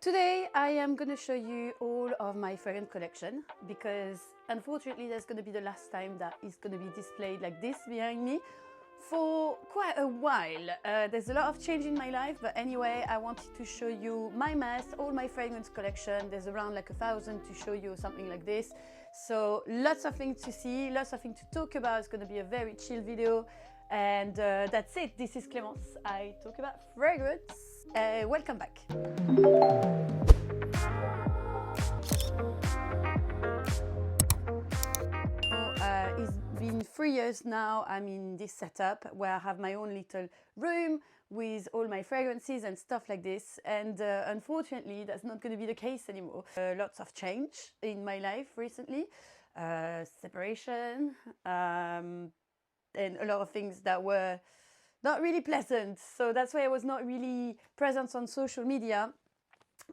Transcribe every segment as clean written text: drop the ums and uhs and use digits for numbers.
Today I am going to show you all of my fragrance collection because unfortunately that's going to be the last time that is going to be displayed like this behind me for quite a while. There's a lot of change in my life, but anyway, I wanted to show you my mess, all my fragrance collection. There's around like 1,000 to show you something like this. So lots of things to see, lots of things to talk about. It's going to be a very chill video. And that's it. This is Clémence. I talk about fragrance. Welcome back. It's been 3 years now. I'm in this setup where I have my own little room with all my fragrances and stuff like this. And unfortunately, that's not going to be the case anymore. Lots of change in my life recently. Separation. And a lot of things that were not really pleasant. So that's why I was not really present on social media.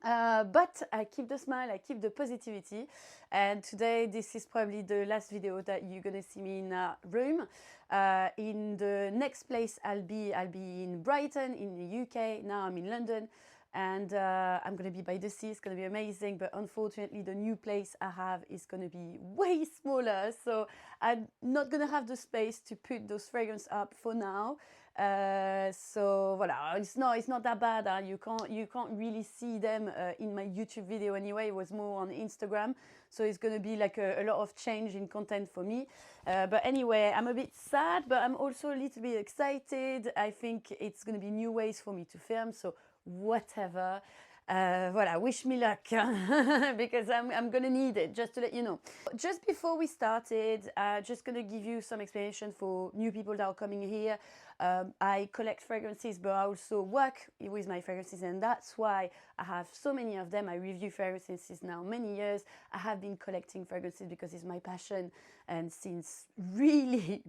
But I keep the smile, I keep the positivity. And today, this is probably the last video that you're gonna see me in a room. In the next place I'll be in Brighton, in the UK. Now I'm in London. And I'm going to be by the sea. It's going to be amazing, but unfortunately the new place I have is going to be way smaller, so I'm not going to have the space to put those fragrances up for now. So voilà, it's not that bad. You can't really see them in my YouTube video anyway. It was more on Instagram, so it's going to be like a lot of change in content for me. But anyway, I'm a bit sad, but I'm also a little bit excited. I think it's going to be new ways for me to film, so whatever. Voilà, wish me luck because I'm gonna need it, just to let you know. Just before we started, just gonna give you some explanation for new people that are coming here. I collect fragrances, but I also work with my fragrances, and that's why I have so many of them. I review fragrances now many years. I have been collecting fragrances because it's my passion, and since really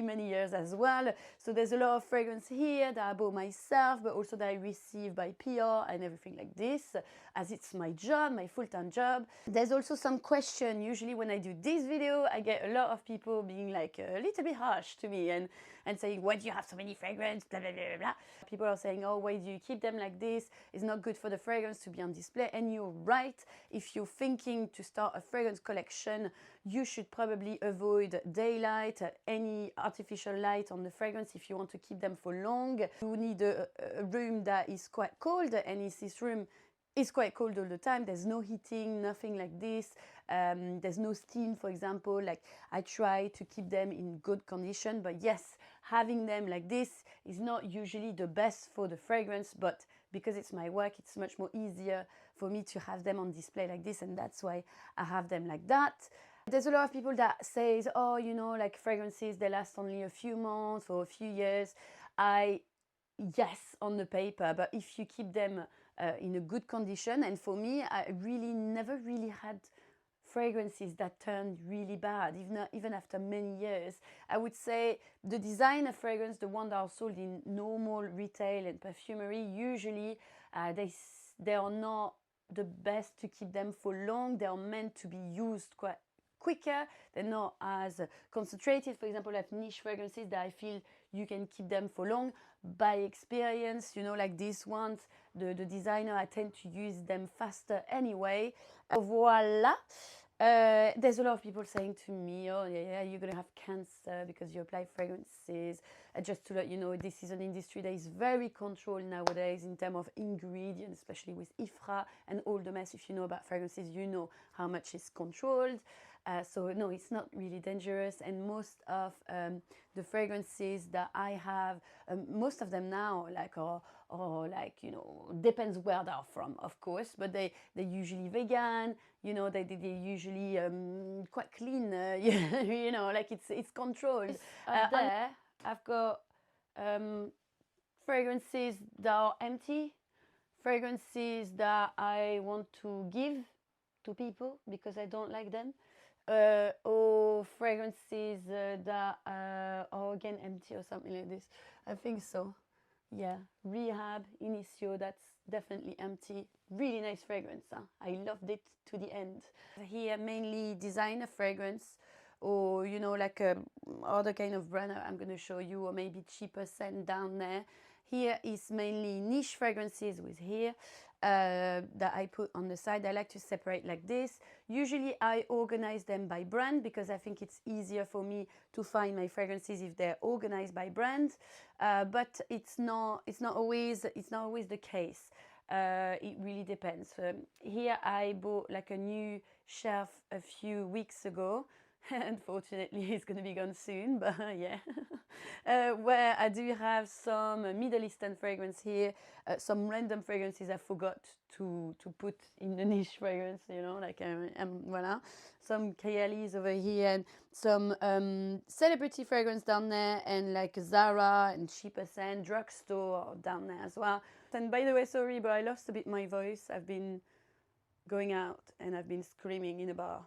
many years as well. So there's a lot of fragrance here that I bought myself, but also that I receive by PR and everything like this, as it's my job, my full-time job. There's also some question. Usually when I do this video, I get a lot of people being like a little bit harsh to me and saying, why do you have so many fragrances, blah, blah, blah, blah. People are saying, oh, why do you keep them like this? It's not good for the fragrance to be on display. And you're right. If you're thinking to start a fragrance collection, you should probably avoid daylight, any artificial light on the fragrance if you want to keep them for long. You need a room that is quite cold, and if this room is quite cold all the time, there's no heating, nothing like this. There's no steam, for example. Like, I try to keep them in good condition, but yes, having them like this is not usually the best for the fragrance, but because it's my work, it's much more easier for me to have them on display like this, and that's why I have them like that. There's a lot of people that says, oh, you know, like fragrances, they last only a few months or a few years. Yes, on the paper, but if you keep them in a good condition, and for me, I really never really had fragrances that turned really bad, even after many years. I would say the designer fragrance, the one that are sold in normal retail and perfumery, usually they are not the best to keep them for long. They are meant to be used quite quicker. They're not as concentrated. For example, I have niche fragrances that I feel you can keep them for long. By experience, you know, like these ones, the designer, I tend to use them faster anyway. Voila. There's a lot of people saying to me, oh yeah, you're gonna have cancer because you apply fragrances. Just to let you know, this is an industry that is very controlled nowadays in terms of ingredients, especially with IFRA and all the mess. If you know about fragrances, you know how much is controlled. So no, it's not really dangerous, and most of the fragrances that I have, most of them now, like are like, you know, depends where they are from, of course, but they're usually vegan, you know, they're usually quite clean, you know, like it's controlled. There I've got fragrances that are empty, fragrances that I want to give to people because I don't like them. Or fragrances that are again empty or something like this. I think so. Yeah, Rehab, Inicio, that's definitely empty. Really nice fragrance. Huh? I loved it to the end. Here mainly designer fragrance, or you know, like other kind of brand I'm going to show you, or maybe cheaper scent down there. Here is mainly niche fragrances with here that I put on the side. I like to separate like this. Usually I organize them by brand because I think it's easier for me to find my fragrances if they're organized by brand. But it's not always the case. It really depends. Here I bought like a new shelf a few weeks ago. Unfortunately, it's going to be gone soon, but yeah. Where I do have some Middle Eastern fragrance here, some random fragrances I forgot to put in the niche fragrance, you know, like voila. Some Kayali's over here and some celebrity fragrance down there, and like Zara and cheaper scent, drugstore down there as well. And by the way, sorry, but I lost a bit my voice. I've been going out and I've been screaming in a bar.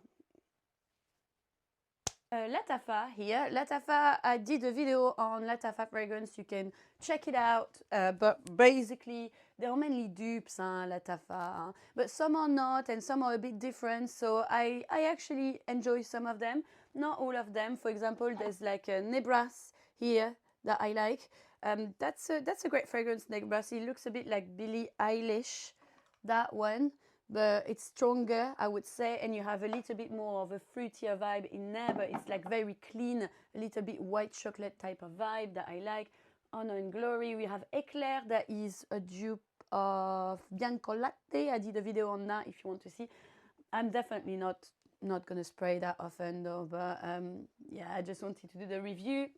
Latafa here. Latafa, I did a video on Latafa fragrance. You can check it out. But basically, they're mainly dupes, Latafa. But some are not, and some are a bit different. So I actually enjoy some of them. Not all of them. For example, there's like a Nebras here that I like. That's a great fragrance, Nebras. It looks a bit like Billie Eilish, that one. But it's stronger, I would say, and you have a little bit more of a fruitier vibe in there, but it's like very clean, a little bit white chocolate type of vibe that I like. Honor and Glory, we have Eclair that is a dupe of Bianco Latte. I did a video on that if you want to see. I'm definitely not going to spray that often though, but yeah, I just wanted to do the review.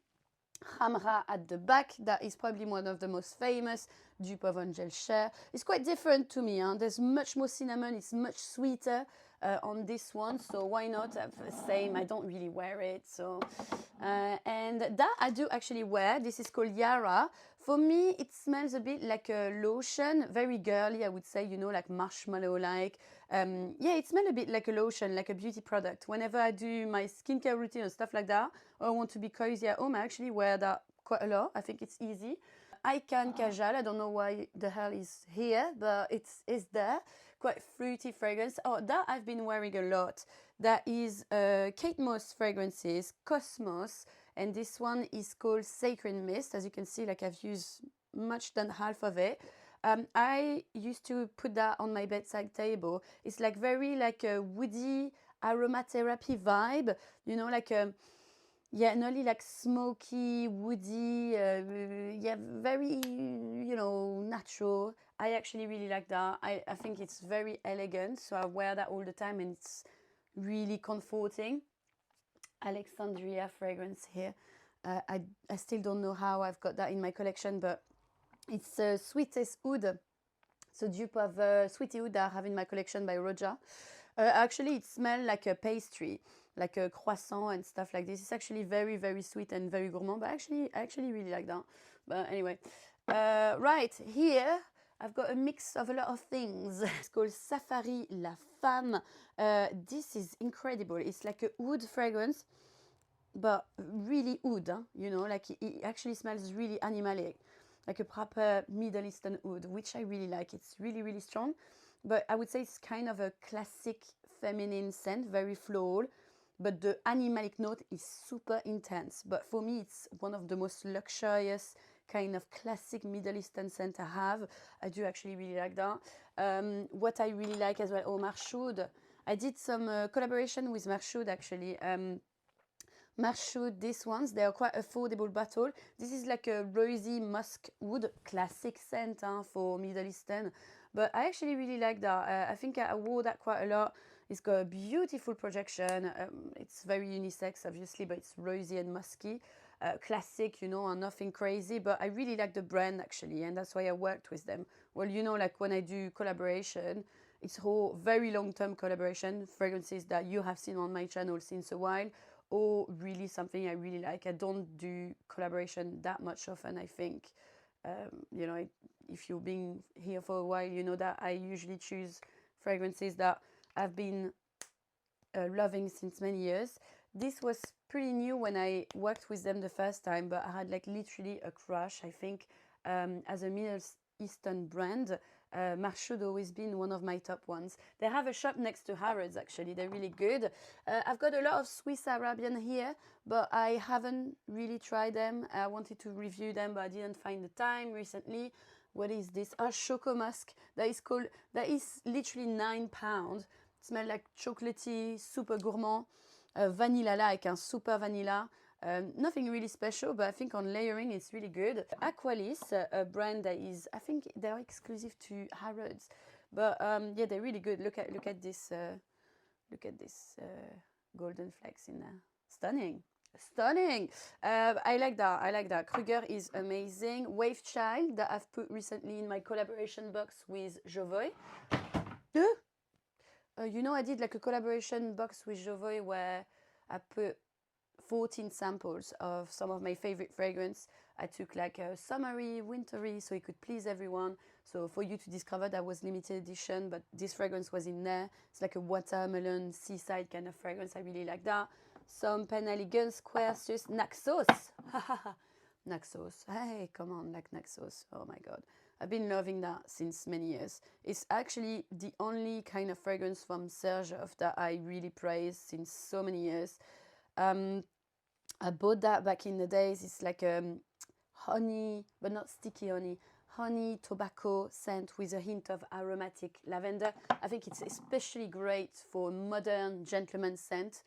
Hamra at the back, that is probably one of the most famous dupe of Angel Share. It's quite different to me, there's much more cinnamon, it's much sweeter on this one, so why not have the same? I don't really wear it, so and that I do actually wear. This is called Yara. For me it smells a bit like a lotion, very girly I would say, you know, like marshmallow like. Yeah, it smells a bit like a lotion, like a beauty product. Whenever I do my skincare routine and stuff like that, or I want to be cozy at home, I actually wear that quite a lot. I think it's easy. Icon Kajal, I don't know why the hell is here, but it's there. Quite fruity fragrance. Oh, that I've been wearing a lot. That is Kate Moss fragrances, Cosmos, and this one is called Sacred Mist. As you can see, like I've used much than half of it. I used to put that on my bedside table. It's like very like a woody aromatherapy vibe, you know, like a yeah, nearly like smoky, woody, yeah, very, you know, natural. I actually really like that. I think it's very elegant, so I wear that all the time and it's really comforting. Alexandria fragrance here. I still don't know how I've got that in my collection, but it's Sweetest Oud. So dupe of Sweetie Oud that I have in my collection by Roja. Actually, it smells like a pastry, like a croissant and stuff like this. It's actually very, very sweet and very gourmand, but I actually really like that. But anyway, right, here I've got a mix of a lot of things. It's called Safari La Femme. This is incredible. It's like a oud fragrance, but really oud, you know, like it actually smells really animalic, like a proper Middle Eastern oud, which I really like. It's really, really strong, but I would say it's kind of a classic feminine scent, very floral, but the animalic note is super intense. But for me, it's one of the most luxurious kind of classic Middle Eastern scent I have. I do actually really like that. What I really like as well, oh, Marshoud. I did some collaboration with Marshoud actually. Marshoud, these ones, they are quite affordable bottle. This is like a rosy musk wood classic scent for Middle Eastern, but I actually really like that. I think I wore that quite a lot. It's got a beautiful projection. It's very unisex, obviously, but it's rosy and musky. Classic, you know, and nothing crazy, but I really like the brand actually, and that's why I worked with them. Well, you know, like when I do collaboration, it's whole very long-term collaboration, fragrances that you have seen on my channel since a while, or really something I really like. I don't do collaboration that much often, I think. You know, if you've been here for a while, you know that I usually choose fragrances that I've been loving since many years. This was pretty new when I worked with them the first time, but I had like literally a crush, I think, as a Middle Eastern brand. Marchaude always been one of my top ones. They have a shop next to Harrods, actually. They're really good. I've got a lot of Swiss Arabian here, but I haven't really tried them. I wanted to review them, but I didn't find the time recently. What is this? Choco Musk. That is literally £9. It smells like chocolatey, super gourmand. Vanilla like un super vanilla. Nothing really special, but I think on layering it's really good. Aqualis, a brand that is, I think they're exclusive to Harrods, but yeah, they're really good. Look at this golden flecks in there. Stunning. I like that. Kruger is amazing. Wave Child that I've put recently in my collaboration box with Jovoy. You know, I did like a collaboration box with Jovoy where I put 14 samples of some of my favorite fragrance. I took like a summery, wintry, so it could please everyone. So for you to discover, that was limited edition, but this fragrance was in there. It's like a watermelon seaside kind of fragrance. I really like that. Some Penhaligon Quercus Naxos. Naxos. Hey, come on, like Naxos. Oh my God. I've been loving that since many years. It's actually the only kind of fragrance from Sergioff that I really praise since so many years. I bought that back in the days. It's like honey, but not sticky honey tobacco scent with a hint of aromatic lavender. I think it's especially great for modern gentleman scent,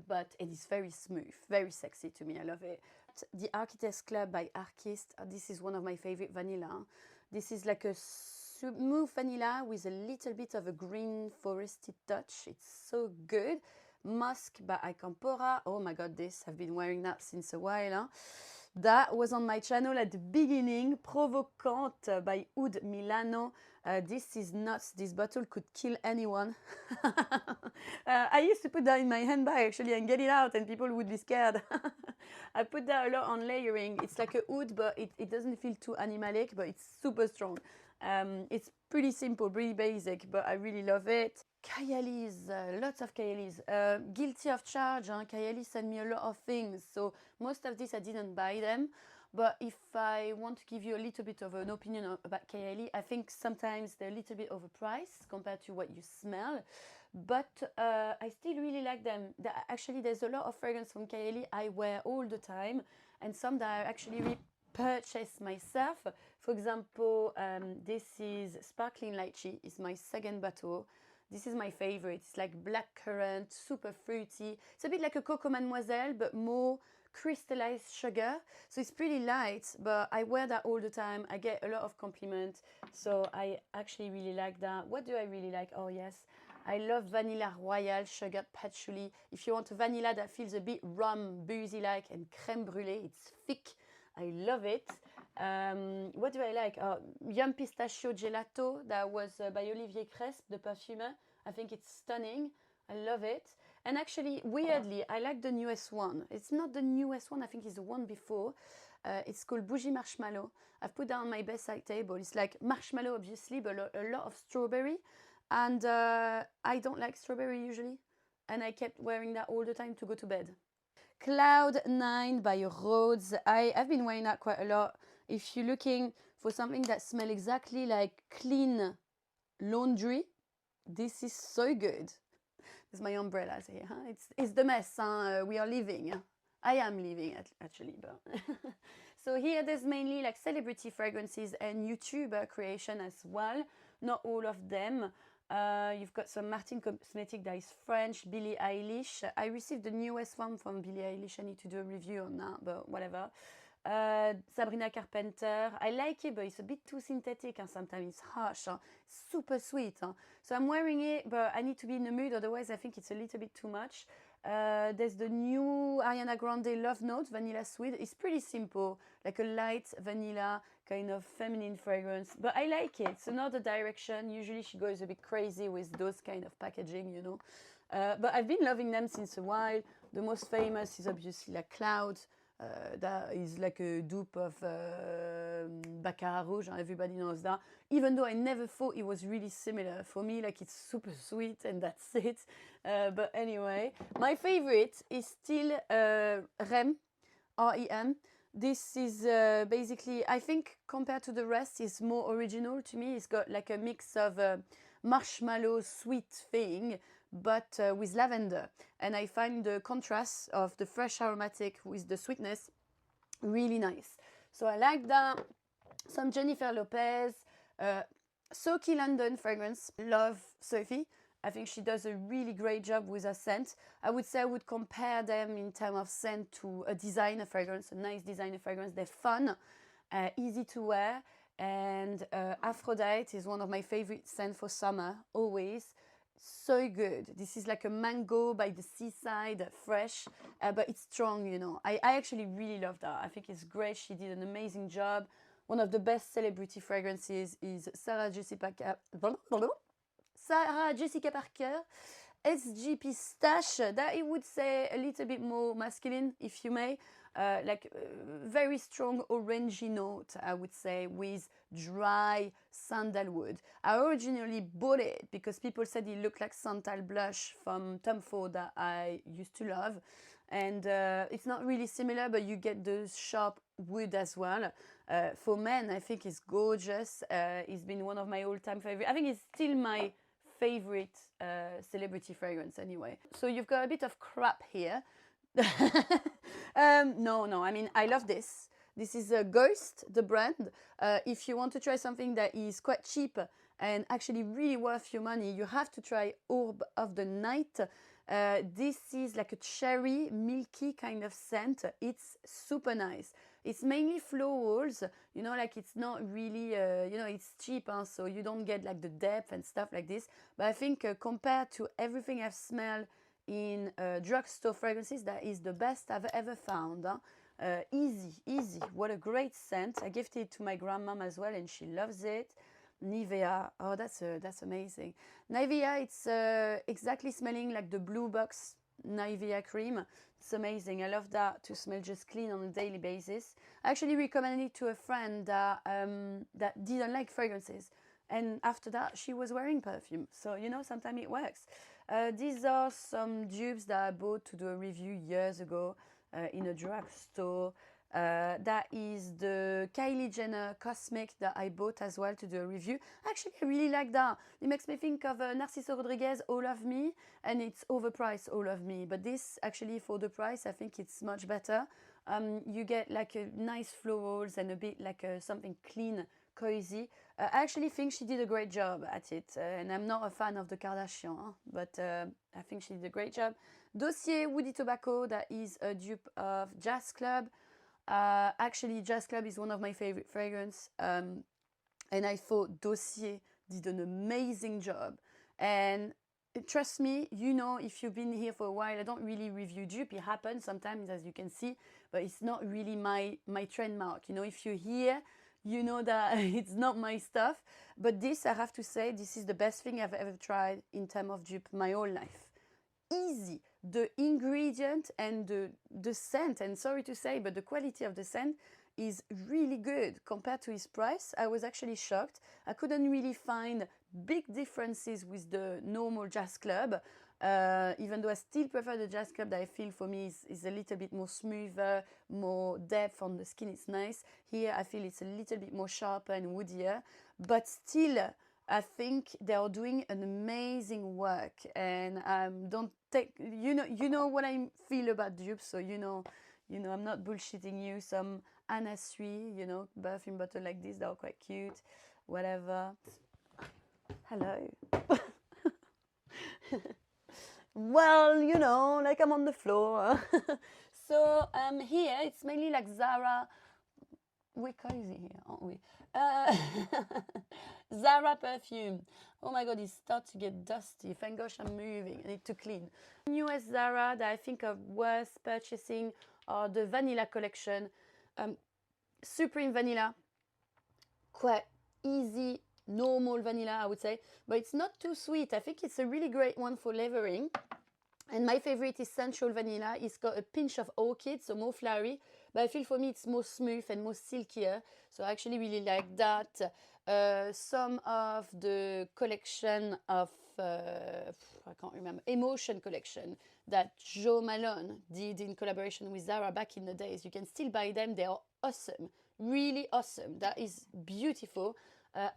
but it is very smooth, very sexy to me. I love it. The Architects Club by Archist. This is one of my favorite vanilla. This is like a smooth vanilla with a little bit of a green forested touch. It's so good. Musk by Icampora. Oh my God, I've been wearing that since a while. Huh? That was on my channel at the beginning. Provocante by Oud Milano. This is nuts. This bottle could kill anyone. I used to put that in my handbag actually and get it out and people would be scared. I put that a lot on layering. It's like a oud, but it doesn't feel too animalic, but it's super strong. It's pretty simple, pretty basic, but I really love it. Kayali's, lots of Kayali's. Guilty of charge, Kayali sent me a lot of things, so most of this I didn't buy them. But if I want to give you a little bit of an opinion about Kayali, I think sometimes they're a little bit overpriced compared to what you smell. But I still really like them. Actually, there's a lot of fragrance from Kayali I wear all the time, and some that I actually repurchase myself. For example, this is Sparkling Lychee. It's my second bottle. This is my favorite. It's like blackcurrant, super fruity. It's a bit like a Coco Mademoiselle, but more crystallized sugar. So it's pretty light, but I wear that all the time. I get a lot of compliments. So I actually really like that. What do I really like? Oh, yes. I love Vanilla Royale Sugar Patchouli. If you want a vanilla that feels a bit rum, boozy-like, and crème brûlée, it's thick. I love it. What do I like? Yum Pistachio Gelato, that was by Olivier Cresp, the perfumer. I think it's stunning. I love it. And actually, weirdly, I like the newest one. It's not the newest one, I think it's the one before. It's called Bougie Marshmallow. I've put that on my bedside table. It's like marshmallow, obviously, but a lot of strawberry. And I don't like strawberry usually. And I kept wearing that all the time to go to bed. Cloud 9 by Rhodes. I've been wearing that quite a lot. If you're looking for something that smells exactly like clean laundry, this is so good. There's my umbrellas here. Huh? It's the mess. Huh? We are living. I am living actually, but so here there's mainly like celebrity fragrances and YouTuber creation as well. Not all of them. You've got some Martin Cosmetic that is French, Billie Eilish. I received the newest one from Billie Eilish. I need to do a review on that, but whatever. Sabrina Carpenter. I like it, but it's a bit too synthetic and sometimes it's harsh. Super sweet. So I'm wearing it, but I need to be in the mood, otherwise I think it's a little bit too much. There's the new Ariana Grande Love Note Vanilla Sweet. It's pretty simple, like a light vanilla kind of feminine fragrance, but I like it. It's another direction. Usually she goes a bit crazy with those kind of packaging, you know. But I've been loving them since a while. The most famous is obviously like Cloud. That is like a dupe of Baccarat Rouge. Everybody knows that. Even though I never thought it was really similar. For me, like it's super sweet and that's it. But anyway, my favorite is still Rem, R-E-M. This is basically, I think, compared to the rest, is more original to me. It's got like a mix of marshmallow sweet thing, but with lavender. And I find the contrast of the fresh aromatic with the sweetness really nice. So I like that. Some Jennifer Lopez, Soaky London fragrance. Love Sophie. I think she does a really great job with her scent. I would say I would compare them in terms of scent to a designer fragrance, a nice designer fragrance. They're fun, easy to wear, and Aphrodite is one of my favorite scents for summer, always. So good. This is like a mango by the seaside, fresh, but it's strong, you know. I actually really love that. I think it's great. She did an amazing job. One of the best celebrity fragrances is Sarah Jessica Parker, SG Pistache. That I would say a little bit more masculine, if you may. Like very strong orangey note, I would say, with dry sandalwood. I originally bought it because people said it looked like Santal blush from Tom Ford that I used to love. And it's not really similar, but you get the sharp wood as well. For men, I think it's gorgeous. It's been one of my all-time favorite. I think it's still my favorite celebrity fragrance anyway. So you've got a bit of crap here. No, I mean, I love this. This is Ghost, the brand. If you want to try something that is quite cheap and actually really worth your money, you have to try Orb of the Night. This is like a cherry, milky kind of scent. It's super nice. It's mainly florals, you know, like it's not really, you know, it's cheap, huh? So you don't get like the depth and stuff like this. But I think compared to everything I've smelled in drugstore fragrances, that is the best I've ever found. Huh? Easy. What a great scent. I gifted it to my grandmom as well, and she loves it. Nivea. Oh, that's amazing. Nivea, it's exactly smelling like the blue box Nivea cream. It's amazing. I love that, to smell just clean on a daily basis. I actually recommended it to a friend that that didn't like fragrances, and after that she was wearing perfume. So you know, sometimes it works. These are some dupes that I bought to do a review years ago in a drugstore. That is the Kylie Jenner Cosmic that I bought as well to do a review. Actually, I really like that. It makes me think of Narciso Rodriguez, All of Me, and it's overpriced, All of Me. But this, actually, for the price, I think it's much better. You get like a nice florals and a bit like something clean, cozy. I actually think she did a great job at it. And I'm not a fan of the Kardashian, huh? But I think she did a great job. Dossier Woody Tobacco, that is a dupe of Jazz Club. Actually, Jazz Club is one of my favorite fragrance, and I thought Dossier did an amazing job. And trust me, you know, if you've been here for a while, I don't really review dupe. It happens sometimes, as you can see, but it's not really my trademark. You know, if you're here, you know that it's not my stuff. But this, I have to say, this is the best thing I've ever tried in terms of dupe my whole life. Easy. The ingredient and the scent, and sorry to say, but the quality of the scent is really good compared to his price. I was actually shocked. I couldn't really find big differences with the normal Jazz Club, even though I still prefer the Jazz Club that I feel for me is a little bit more smoother, more depth on the skin. It's nice. Here I feel it's a little bit more sharper and woodier, but still I think they are doing an amazing work, and don't take, you know what I feel about dupes, so you know I'm not bullshitting you. Some Anna Sui, you know, perfume bottle like this, they're quite cute, whatever. Hello. Well, you know, like I'm on the floor. So here it's mainly like Zara. We're cozy here, aren't we? Zara perfume. Oh my god, it starts to get dusty. Thank gosh I'm moving. I need to clean. Newest Zara that I think are worth purchasing are the Vanilla collection. Supreme Vanilla. Quite easy, normal vanilla, I would say. But it's not too sweet. I think it's a really great one for layering. And my favorite is Sensual Vanilla. It's got a pinch of orchid, so more flowery. But I feel for me it's more smooth and more silkier. So I actually really like that. Some of the collection of I can't remember, Emotion collection that Jo Malone did in collaboration with Zara back in the days. You can still buy them. They are awesome, really awesome. That is beautiful.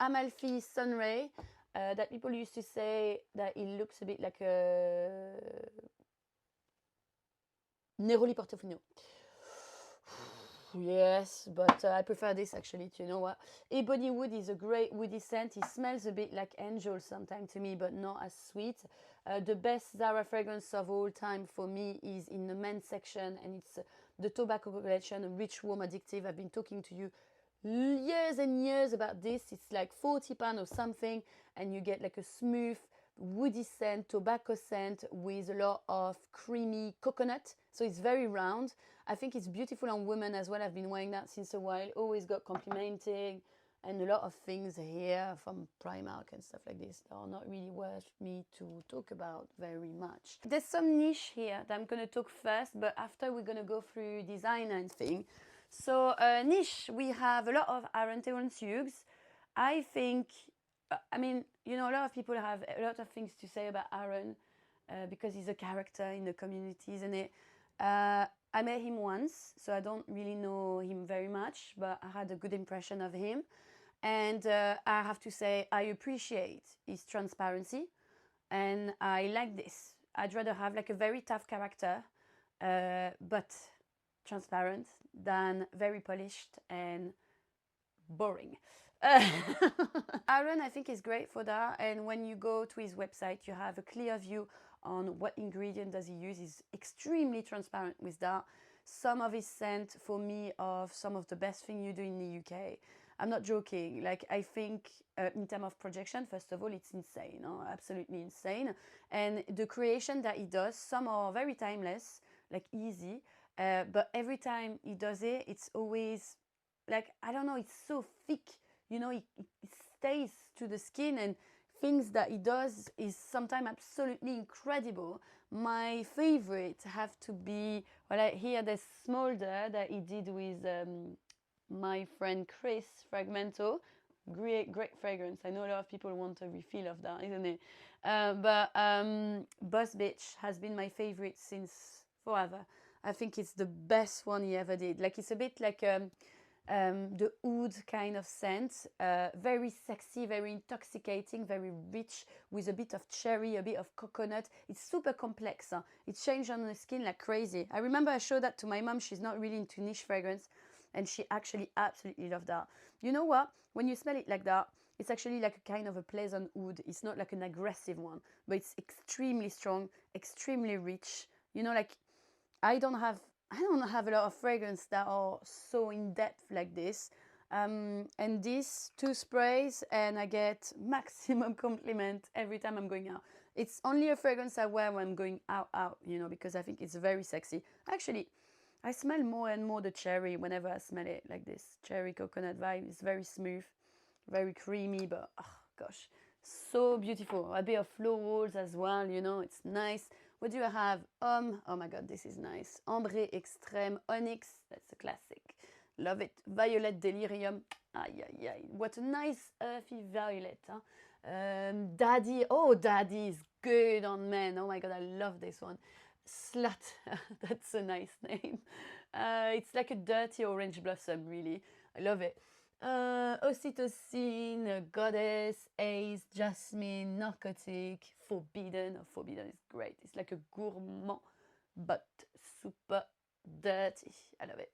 Amalfi Sunray, that people used to say that it looks a bit like a Neroli Portofino. Yes, but I prefer this actually. Do you know what? Ebony Wood is a great woody scent. It smells a bit like angel sometimes to me, but not as sweet. The best Zara fragrance of all time for me is in the men's section, and it's the Tobacco Collection, a rich, warm, addictive. I've been talking to you years and years about this. It's like £40 or something, and you get like a smooth woody scent, tobacco scent with a lot of creamy coconut. So it's very round. I think it's beautiful on women as well. I've been wearing that since a while. Always got complimenting and a lot of things here from Primark and stuff like this that are not really worth me to talk about very much. There's some niche here that I'm going to talk first, but after we're going to go through design and thing. So niche, we have a lot of Aaron Theron Hughes. I think, I mean, you know, a lot of people have a lot of things to say about Aaron because he's a character in the community, isn't it? I met him once, so I don't really know him very much, but I had a good impression of him. And I have to say, I appreciate his transparency, and I like this. I'd rather have like a very tough character, but transparent, than very polished and boring. Aaron, I think, is great for that, and when you go to his website, you have a clear view on what ingredient does he use. He's extremely transparent with that. Some of his scent, for me, of some of the best thing you do in the UK. I'm not joking. Like, I think in terms of projection, first of all, it's insane, absolutely insane. And the creation that he does, some are very timeless, like easy, but every time he does it, it's always like, I don't know, it's so thick, you know, it stays to the skin, and things that he does is sometimes absolutely incredible. My favorite have to be, well, here there's Smolder that he did with my friend Chris Fragmento. Great fragrance. I know a lot of people want a refill of that, isn't it? But Boss Bitch has been my favorite since forever. I think it's the best one he ever did. Like, it's a bit like the oud kind of scent, very sexy, very intoxicating, very rich, with a bit of cherry, a bit of coconut. It's super complex. It changed on the skin like crazy. I remember I showed that to my mom. She's not really into niche fragrance, and she actually absolutely loved that. You know what? When you smell it like that, it's actually like a kind of a pleasant oud. It's not like an aggressive one, but it's extremely strong, extremely rich. You know, like, I don't have a lot of fragrance that are so in-depth like this. And these two sprays, and I get maximum compliment every time I'm going out. It's only a fragrance I wear when I'm going out, you know, because I think it's very sexy. Actually, I smell more and more the cherry whenever I smell it like this. Cherry coconut vibe is very smooth, very creamy, but oh gosh, so beautiful. A bit of florals as well, you know, it's nice. What do I have? Oh my god, this is nice. Ambré Extrême Onyx, that's a classic. Love it. Violet Delirium. Aye, aye, aye. What a nice earthy violet. Huh? Daddy. Oh, Daddy is good on men. Oh my god, I love this one. Slut. That's a nice name. It's like a dirty orange blossom, really. I love it. Oxytocin, Goddess, Ace, Jasmine, Narcotic, Forbidden. Oh, Forbidden is great. It's like a gourmand, but super dirty. I love it.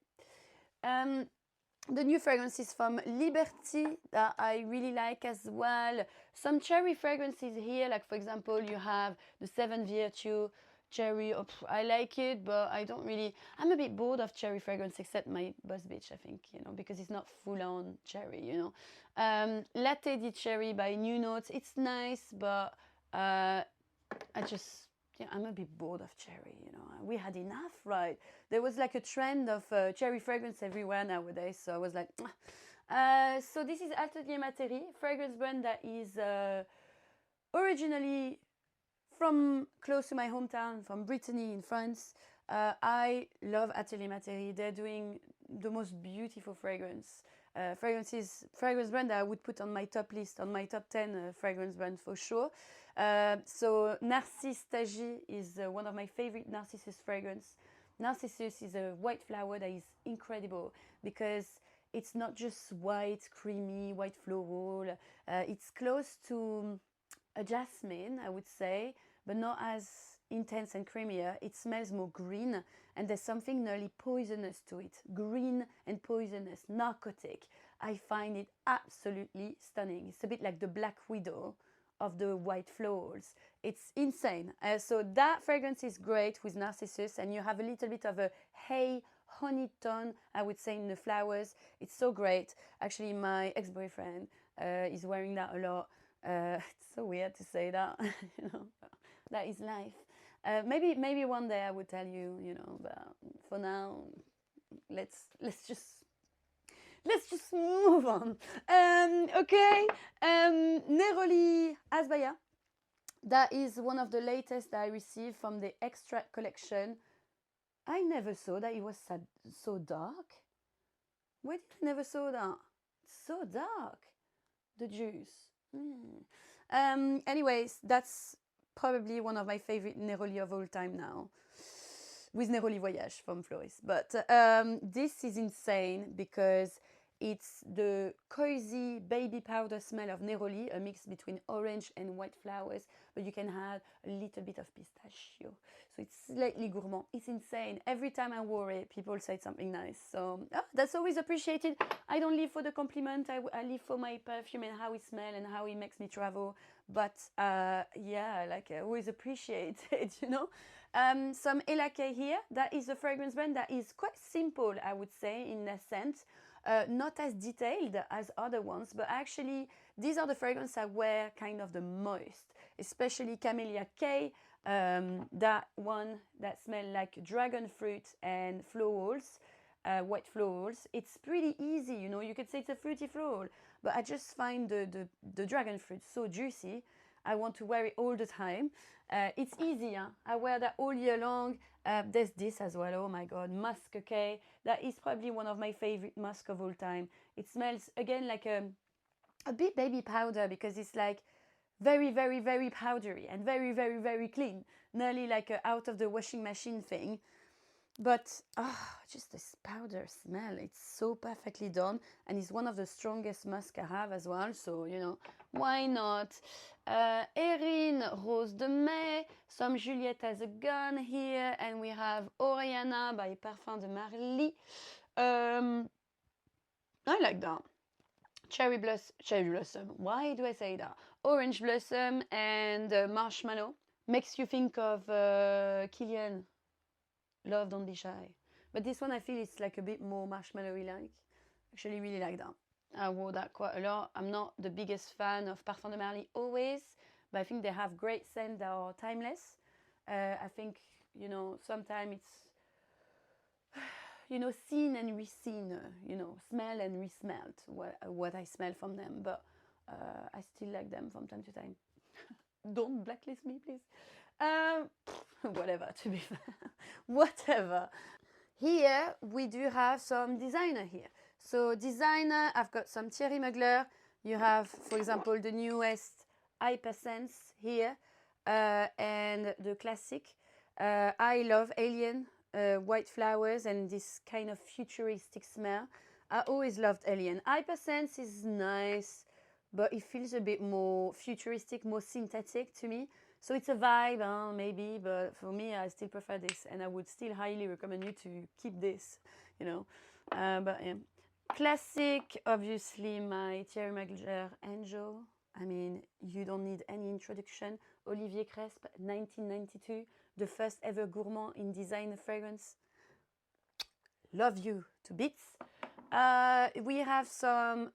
The new fragrances from Liberty that I really like as well. Some cherry fragrances here, like for example, you have the Seven Virtue cherry. Oh, I like it, but I don't really. I'm a bit bored of cherry fragrance, except my Boss Bitch, I think, you know, because it's not full-on cherry, you know. Latte di Cherry by New Notes. It's nice, but I'm a bit bored of cherry, you know. We had enough, right? There was like a trend of cherry fragrance everywhere nowadays, so I was like, so this is Atelier Materi, fragrance brand that is originally from close to my hometown, from Brittany in France. I love Atelier Materi. They're doing the most beautiful fragrance brand that I would put on my top list, on my top 10 fragrance brands for sure. So Narcisse Tagy is one of my favorite Narcissus fragrance. Narcissus is a white flower that is incredible because it's not just white, creamy, white floral. It's close to a jasmine, I would say, but not as intense and creamier. It smells more green, and there's something nearly poisonous to it. Green and poisonous, narcotic. I find it absolutely stunning. It's a bit like the Black Widow of the white florals. It's insane. So that fragrance is great with Narcissus, and you have a little bit of a hay honey tone, I would say, in the flowers. It's so great. Actually, my ex-boyfriend is wearing that a lot. It's so weird to say that, you know, that is life. Maybe one day I would tell you, you know, but for now, let's just move on. Okay, Neroli Asbaya. That is one of the latest that I received from the Extract collection. I never saw that it was so dark. Why did I never saw that? It's so dark. The juice. Anyways, that's probably one of my favorite Neroli of all time now, with Neroli Voyage from Floris. But this is insane because it's the cozy baby powder smell of Neroli, a mix between orange and white flowers, but you can add a little bit of pistachio. So it's slightly gourmand. It's insane. Every time I wore it, people said something nice. So that's always appreciated. I don't live for the compliment. I live for my perfume and how it smells and how it makes me travel. But yeah, like I always appreciate it, you know. Some Elake here. That is a fragrance brand that is quite simple, I would say, in a sense. Not as detailed as other ones, but actually these are the fragrances I wear kind of the most, especially Camellia K, that one that smells like dragon fruit and florals, white florals. It's pretty easy, you know, you could say it's a fruity floral, but I just find the dragon fruit so juicy. I want to wear it all the time. It's easy, huh? I wear that all year long. There's this as well, oh my god, Musk K. That is probably one of my favorite musk of all time. It smells, again, like a bit baby powder because it's like very, very, very powdery and very, very, very clean. Nearly like a out of the washing machine thing. But just this powder smell, it's so perfectly done, and it's one of the strongest musk I have as well, so you know, why not? Erin, Rose de Mai, some Juliette Has a Gun here, and we have Oriana by Parfum de Marly. I like that. Cherry Blossom, why do I say that? Orange Blossom and Marshmallow. Makes you think of Kilian. Love, Don't Be Shy. But this one I feel it's like a bit more marshmallowy like. Actually really like that. I wore that quite a lot. I'm not the biggest fan of Parfum de Marly always, but I think they have great scents that are timeless. I think, you know, sometimes it's, you know, seen and re-seen, you know, smell and re-smelled what I smell from them, but I still like them from time to time. Don't blacklist me, please. Whatever, to be fair. Whatever. Here we do have some designer here. So designer, I've got some Thierry Mugler. You have, for example, the newest Hypersense here, and the classic. I love Alien, white flowers and this kind of futuristic smell. I always loved Alien. Hypersense is nice, but it feels a bit more futuristic, more synthetic to me. So it's a vibe, maybe, but for me, I still prefer this, and I would still highly recommend you to keep this, you know. But yeah. Classic, obviously, my Thierry Mugler Angel. I mean, you don't need any introduction. Olivier Crespe, 1992, the first ever gourmand in design fragrance. Love you to bits. We have some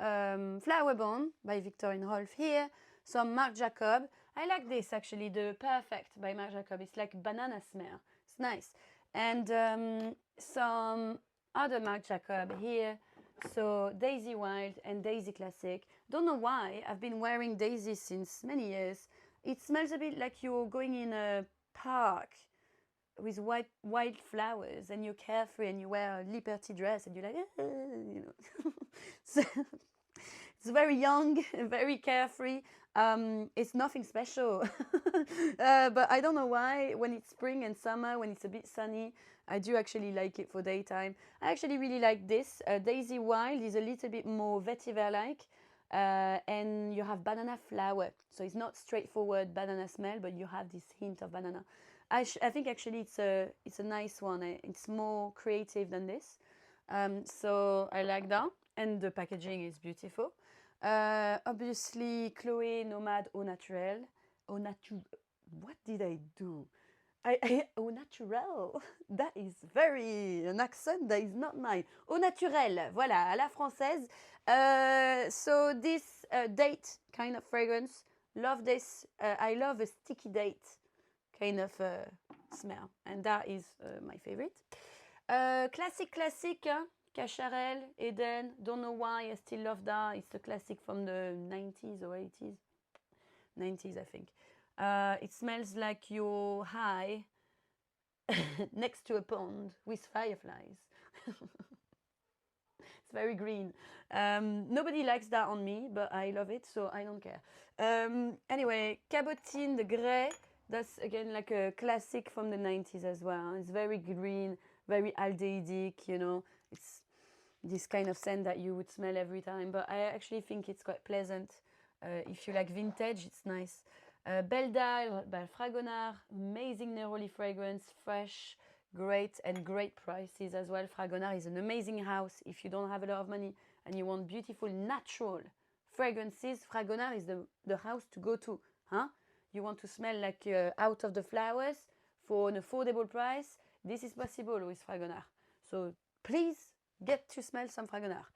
Flower Bomb by Viktor and Rolf here, some Marc Jacob. I like this actually, the Perfect by Marc Jacob. It's like banana smell. It's nice. And some other Marc Jacob here. So Daisy Wild and Daisy Classic. Don't know why. I've been wearing Daisy since many years. It smells a bit like you're going in a park with white flowers and you're carefree and you wear a Liberty dress and you're like, you know. So, It's very young, very carefree. It's nothing special. But I don't know why, when it's spring and summer, when it's a bit sunny, I do actually like it for daytime. I actually really like this. Daisy Wild is a little bit more vetiver-like. And you have banana flower. So it's not straightforward banana smell, but you have this hint of banana. I think actually it's a nice one. It's more creative than this. So I like that. And the packaging is beautiful. Obviously, Chloé Nomade Au Naturel. What did I do? Au naturel. That is very an accent that is not mine. Au naturel, voilà, à la française. So this date kind of fragrance. Love this. I love a sticky date kind of smell, and that is my favorite. Classic, Cacharel, Eden. Don't know why I still love that. It's a classic from the 90s or 80s. 90s, I think. It smells like you're high next to a pond with fireflies. It's very green. Nobody likes that on me, but I love it, so I don't care. Anyway, Cabotine de Grès. That's again like a classic from the 90s as well. It's very green, very aldehydic, you know. It's this kind of scent that you would smell every time, but I actually think it's quite pleasant. If you like vintage, it's nice. Belle d'Isle by Fragonard, amazing neroli fragrance, fresh, great, and great prices as well. Fragonard is an amazing house. If you don't have a lot of money and you want beautiful, natural fragrances, Fragonard is the house to go to. Huh? You want to smell like out of the flowers for an affordable price? This is possible with Fragonard. So please get to smell some Fragonard.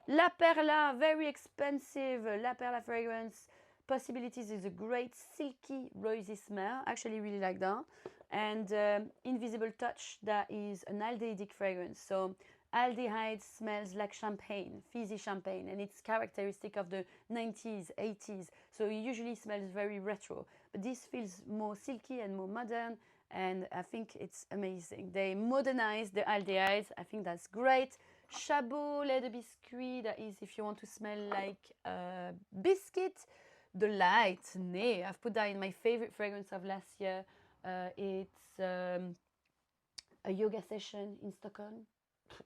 La Perla, very expensive La Perla fragrance. Possibilities is a great silky rosy smell. Actually really like that. And Invisible Touch, that is an aldehydic fragrance. So aldehyde smells like champagne, fizzy champagne, and it's characteristic of the 90s, 80s. So it usually smells very retro. But this feels more silky and more modern, and I think it's amazing. They modernized the aldehydes. I think that's great. Chabot lait de biscuit, that is if you want to smell like a biscuit. The Light, nay, I've put that in my favorite fragrance of last year. It's a yoga session in Stockholm.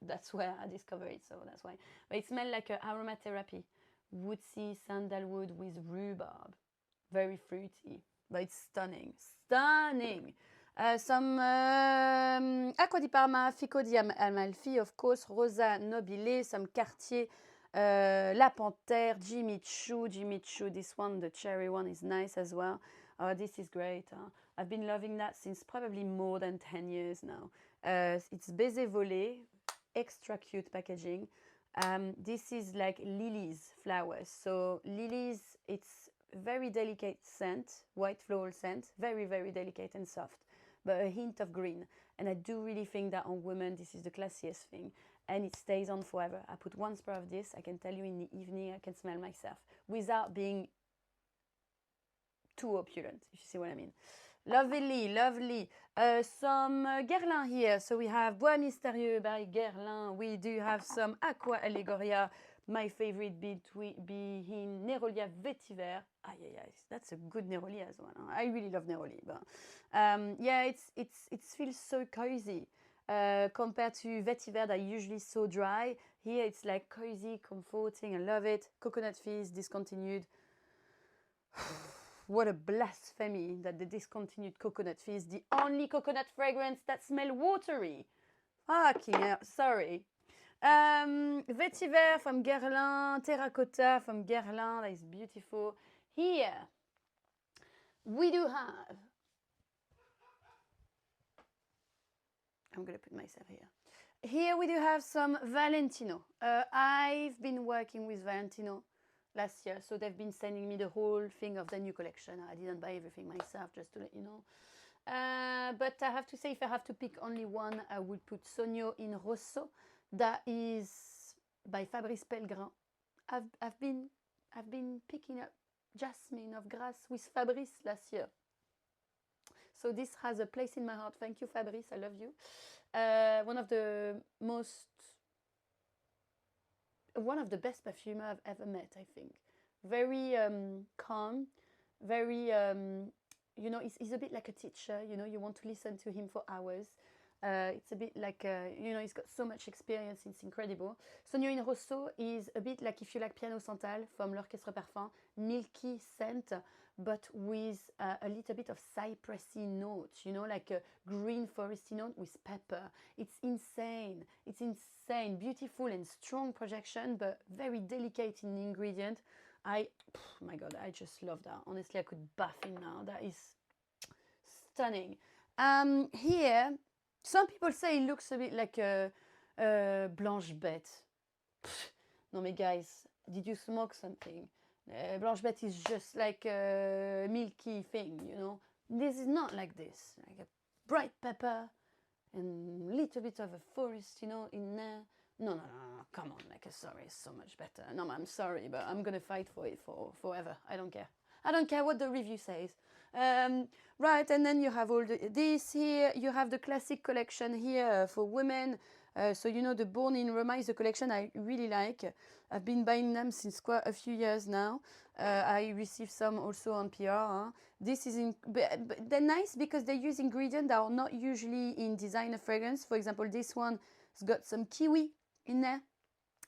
That's where I discovered it, so that's why. But it smells like aromatherapy. Woodsy sandalwood with rhubarb. Very fruity, but it's stunning. Stunning! Some Acqua di Parma, Fico di Amalfi, of course, Rosa Nobile, some Cartier, La Panthère, Jimmy Choo, this one, the cherry one is nice as well. This is great. I've been loving that since probably more than 10 years now. It's Baiser Volé, extra cute packaging. This is like lilies flowers. So lilies, it's very delicate scent, white floral scent, very, very delicate and soft, but a hint of green. And I do really think that on women, this is the classiest thing. And it stays on forever. I put one spray of this. I can tell you in the evening, I can smell myself without being too opulent, if you see what I mean. Lovely, lovely. Some Guerlain here. So we have Bois Mystérieux by Guerlain. We do have some Aqua Allegoria. My favorite being Nerolia Vetiver. That's a good Neroli as well. I really love Neroli. But yeah, it feels so cozy compared to Vetiver that usually so dry. Here it's like cozy, comforting. I love it. Coconut Fizz discontinued. What a blasphemy that they discontinued Coconut Fizz, the only coconut fragrance that smells watery. Fucking hell, sorry. Vetiver from Guerlain, Terracotta from Guerlain, that is beautiful. Here, we do have, I'm going to put myself here. Here we do have some Valentino. I've been working with Valentino last year, so they've been sending me the whole thing of the new collection. I didn't buy everything myself, just to let you know. But I have to say, if I have to pick only one, I would put Sogno in Rosso. That is by Fabrice Pellegrin. I've been picking up Jasmine of Grasse with Fabrice last year. So this has a place in my heart. Thank you, Fabrice. I love you. One of the most one of the best perfumer I've ever met, I think. Very calm, very, you know, he's a bit like a teacher, you know, you want to listen to him for hours. It's a bit like, you know, he's got so much experience, it's incredible. Sonio in Rosso is a bit like if you like Piano Santal from l'Orchestre Parfum, milky scent, but with a little bit of cypressy notes, you know, like a green foresty note with pepper. It's insane. It's insane. Beautiful and strong projection, but very delicate in the ingredient. My God, I just love that. Honestly, I could bath in now. That is stunning. Here, some people say it looks a bit like a Blanche Bête. No, mais guys, did you smoke something? Blanche Bête is just like a milky thing, you know. This is not like this. Like a bright pepper and a little bit of a forest, you know, in there. No, come on, like, sorry, it's so much better. No, I'm sorry, but I'm gonna fight for it forever. I don't care. I don't care what the review says. Right, and then you have all this here. You have the classic collection here for women. So, you know, the Born in Roma is a collection I really like. I've been buying them since quite a few years now. I received some also on PR. Huh? This is, but they're nice because they use ingredients that are not usually in designer fragrance. For example, this one has got some kiwi in there.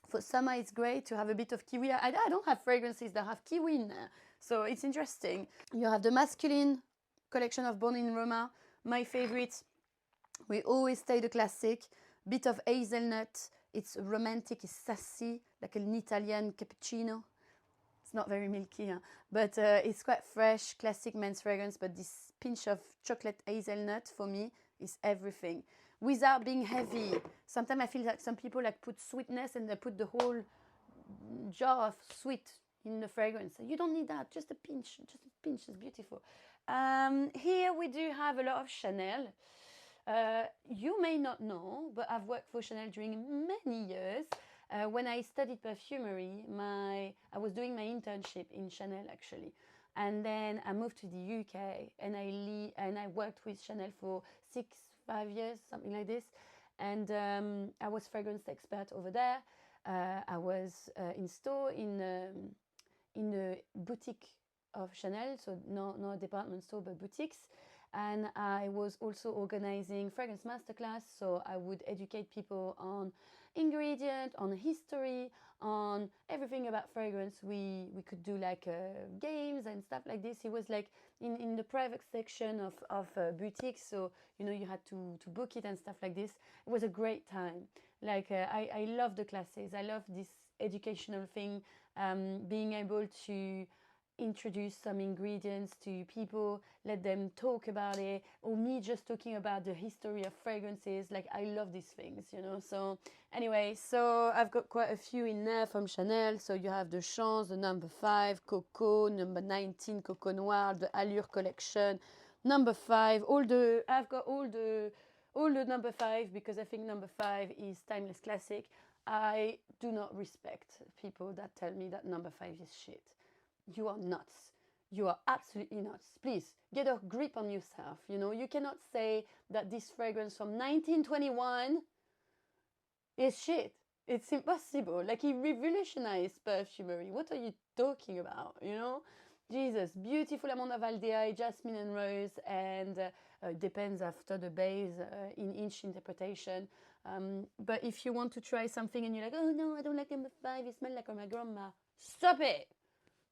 For summer, it's great to have a bit of kiwi. I don't have fragrances that have kiwi in there. So it's interesting. You have the masculine collection of Born in Roma. My favorite. We always stay the classic. Bit of hazelnut. It's romantic, it's sassy, like an Italian cappuccino. It's not very milky, huh? But it's quite fresh, classic men's fragrance. But this pinch of chocolate hazelnut for me is everything. Without being heavy. Sometimes I feel like some people like put sweetness and they put the whole jar of sweet in the fragrance. You don't need that, just a pinch is beautiful. Here we do have a lot of Chanel. You may not know, but I've worked for Chanel during many years. When I studied perfumery, I was doing my internship in Chanel actually. And then I moved to the UK and I worked with Chanel for 5 years, something like this. And I was fragrance expert over there. I was in store in the boutique of Chanel, so no department store, but boutiques. And I was also organizing fragrance masterclass, so I would educate people on ingredient, on history, on everything about fragrance. We could do like games and stuff like this. It was like in the private section of boutiques, so you know you had to book it and stuff like this. It was a great time. Like I love the classes. I love this educational thing, being able to introduce some ingredients to people, let them talk about it, or me just talking about the history of fragrances. Like I love these things, you know. So anyway, so I've got quite a few in there from Chanel. So you have the Chance, the number 5, Coco, number 19, Coco Noir, the Allure collection, number 5. I've got all the number 5 because I think number 5 is timeless classic. I do not respect people that tell me that number 5 is shit. You are nuts. You are absolutely nuts. Please get a grip on yourself. You know, you cannot say that this fragrance from 1921 is shit. It's impossible. Like he revolutionized perfumery. What are you talking about? You know, Jesus, beautiful amount of aldehyde, jasmine and rose, and depends after the base in each interpretation. But if you want to try something and you're like, oh no, I don't like number 5. It smells like my grandma. Stop it.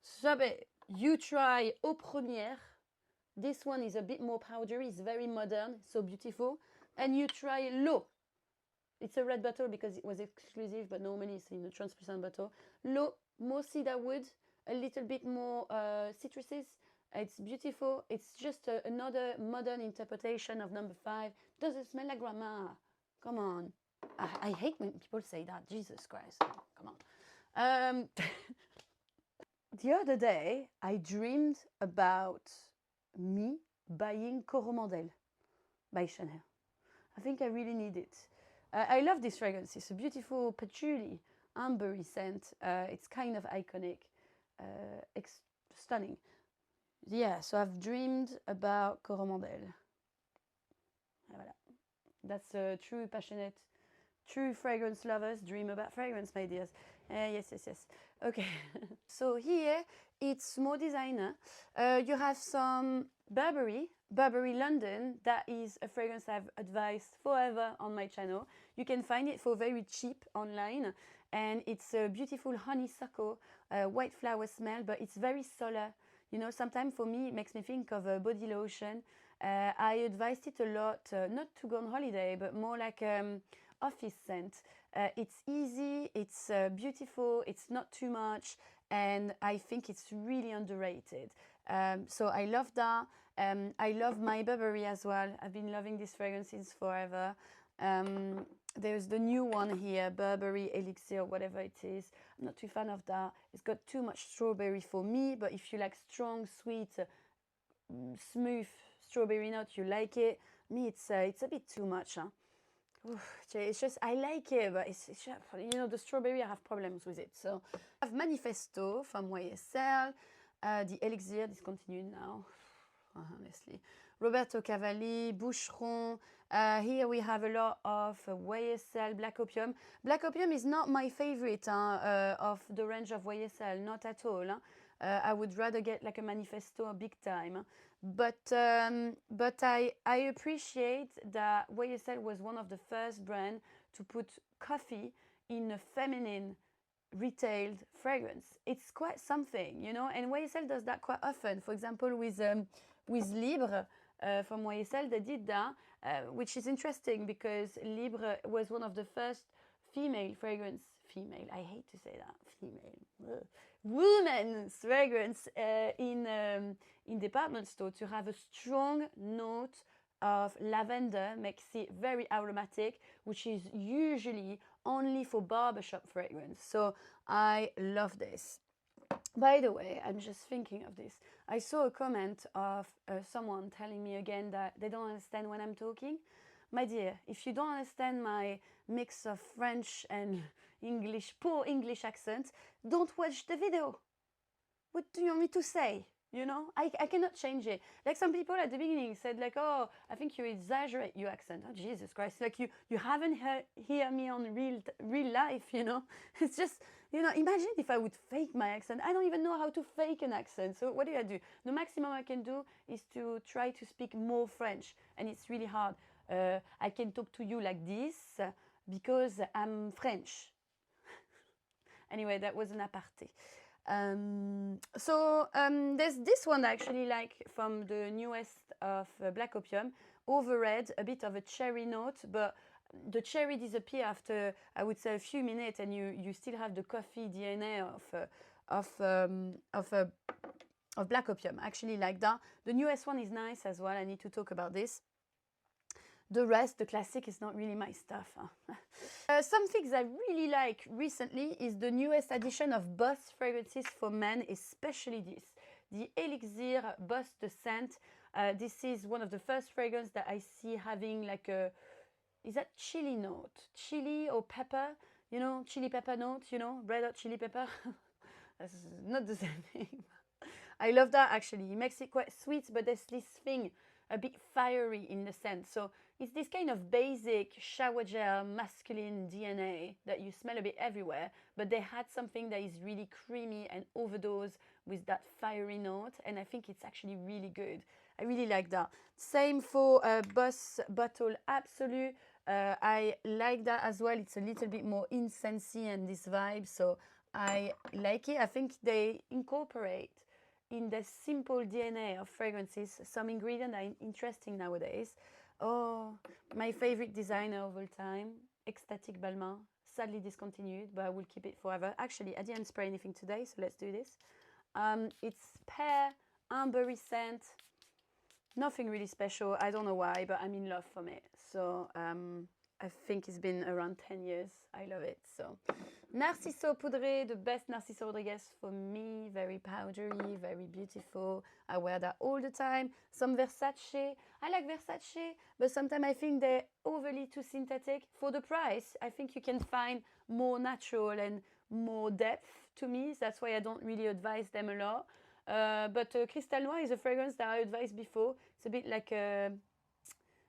Stop it. You try Eau Première. This one is a bit more powdery. It's very modern, so beautiful. And you try L'Eau. It's a red bottle because it was exclusive, but normally it's in a translucent bottle. L'Eau, more cedar wood, a little bit more citruses. It's beautiful. It's just another modern interpretation of number 5. Doesn't smell like grandma. Come on. I hate when people say that. Jesus Christ. Come on. The other day, I dreamed about me buying Coromandel by Chanel. I think I really need it. I love this fragrance. It's a beautiful patchouli, ambery scent. It's kind of iconic, stunning. Yeah, so I've dreamed about Coromandel. Voilà. That's a true passionate, true fragrance lovers dream about fragrance, my dears. Yes, yes, yes. Okay. So here it's more designer. You have some Burberry London. That is a fragrance I've advised forever on my channel. You can find it for very cheap online, and it's a beautiful honeysuckle, white flower smell, but it's very solar. You know, sometimes for me it makes me think of a body lotion. I advised it a lot, not to go on holiday, but more like office scent. It's easy, it's beautiful, it's not too much, and I think it's really underrated. So I love that. I love my Burberry as well. I've been loving these fragrances forever. There's the new one here, Burberry Elixir, whatever it is. I'm not too fan of that. It's got too much strawberry for me, but if you like strong, sweet, smooth strawberry note, you like it. Me, it's a bit too much. Huh? It's just, I like it, but it's just, you know, the strawberry, I have problems with it. So I have Manifesto from YSL, the Elixir, discontinued now, honestly. Roberto Cavalli, Boucheron. Here we have a lot of YSL, Black Opium. Black Opium is not my favorite of the range of YSL, not at all. I would rather get like a Manifesto big time. But I appreciate that YSL was one of the first brands to put coffee in a feminine retailed fragrance. It's quite something, you know, and YSL does that quite often. For example, with Libre from YSL, they did that, which is interesting because Libre was one of the first female fragrance. Female, I hate to say that. Female. Women's fragrance in department store to have a strong note of lavender makes it very aromatic, which is usually only for barbershop fragrance. So I love this. By the way, I'm just thinking of this. I saw a comment of someone telling me again that they don't understand when I'm talking. My dear, if you don't understand my mix of French and English, poor English accent, don't watch the video. What do you want me to say? You know, I cannot change it. Like some people at the beginning said like, oh, I think you exaggerate your accent. Oh, Jesus Christ. Like you haven't hear me on real life, you know. It's just, you know, imagine if I would fake my accent. I don't even know how to fake an accent. So what do I do? The maximum I can do is to try to speak more French. And it's really hard. I can talk to you like this because I'm French. Anyway, that was an aparté. There's this one actually, like from the newest of Black Opium, Overred, a bit of a cherry note, but the cherry disappear after, I would say, a few minutes, and you still have the coffee DNA of Black Opium. Actually, like that. The newest one is nice as well. I need to talk about this. The rest, the classic, is not really my stuff. Some things I really like recently is the newest addition of Boss fragrances for men, especially this. The Elixir Boss the Scent. This is one of the first fragrances that I see having like a, is that chili note? Chili or pepper? You know, chili pepper note, you know, red hot chili pepper. That's not the same thing. I love that actually. It makes it quite sweet, but there's this thing a bit fiery in the scent. So it's this kind of basic shower gel masculine DNA that you smell a bit everywhere, but they had something that is really creamy and overdose with that fiery note, and I think it's actually really good. I really like that. Same for Boss Bottle Absolute. I like that as well. It's a little bit more incensey and this vibe, so I like it. I think they incorporate in the simple DNA of fragrances some ingredients that are interesting nowadays. Oh, my favorite designer of all time, Ecstatic Balmain, sadly discontinued, but I will keep it forever. Actually, I didn't spray anything today, so let's do this. It's pear, ambery scent, nothing really special. I don't know why, but I'm in love from it. So I think it's been around 10 years. I love it. So Narciso Poudré, the best Narciso Rodriguez for me. Very powdery, very beautiful. I wear that all the time. Some Versace. I like Versace, but sometimes I think they're overly too synthetic. For the price, I think you can find more natural and more depth to me. That's why I don't really advise them a lot. But Cristal Noir is a fragrance that I advised before. It's a bit like a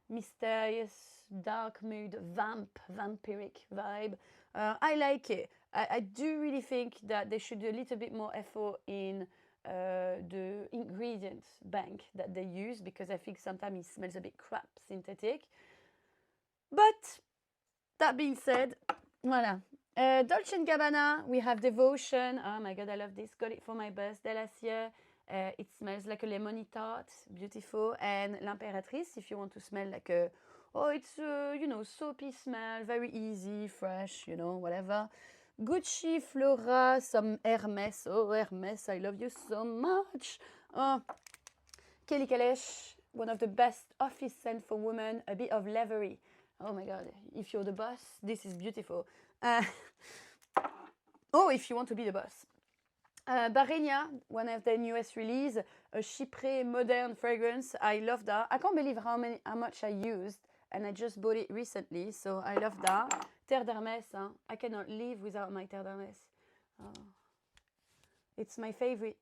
mysterious, dark mood, vampiric vibe. I like it. I do really think that they should do a little bit more effort in the ingredients bank that they use, because I think sometimes it smells a bit crap, synthetic. But that being said, voilà. Dolce & Gabbana, we have Devotion. Oh my god, I love this. Got it for my birthday last year. It smells like a lemony tart, beautiful. And L'Impératrice, if you want to smell like a, oh, it's you know, soapy smell, very easy, fresh, you know, whatever. Gucci, Flora, some Hermès. Oh, Hermès, I love you so much. Oh, Kelly Kalesh, one of the best office scent for women, a bit of leathery. Oh my god, if you're the boss, this is beautiful. Oh, if you want to be the boss. Barenia, one of the newest release, a chypré modern fragrance. I love that. I can't believe how much I used, and I just bought it recently, so I love that. Terre d'Hermès, hein? I cannot live without my Terre d'Hermès. Oh. It's my favorite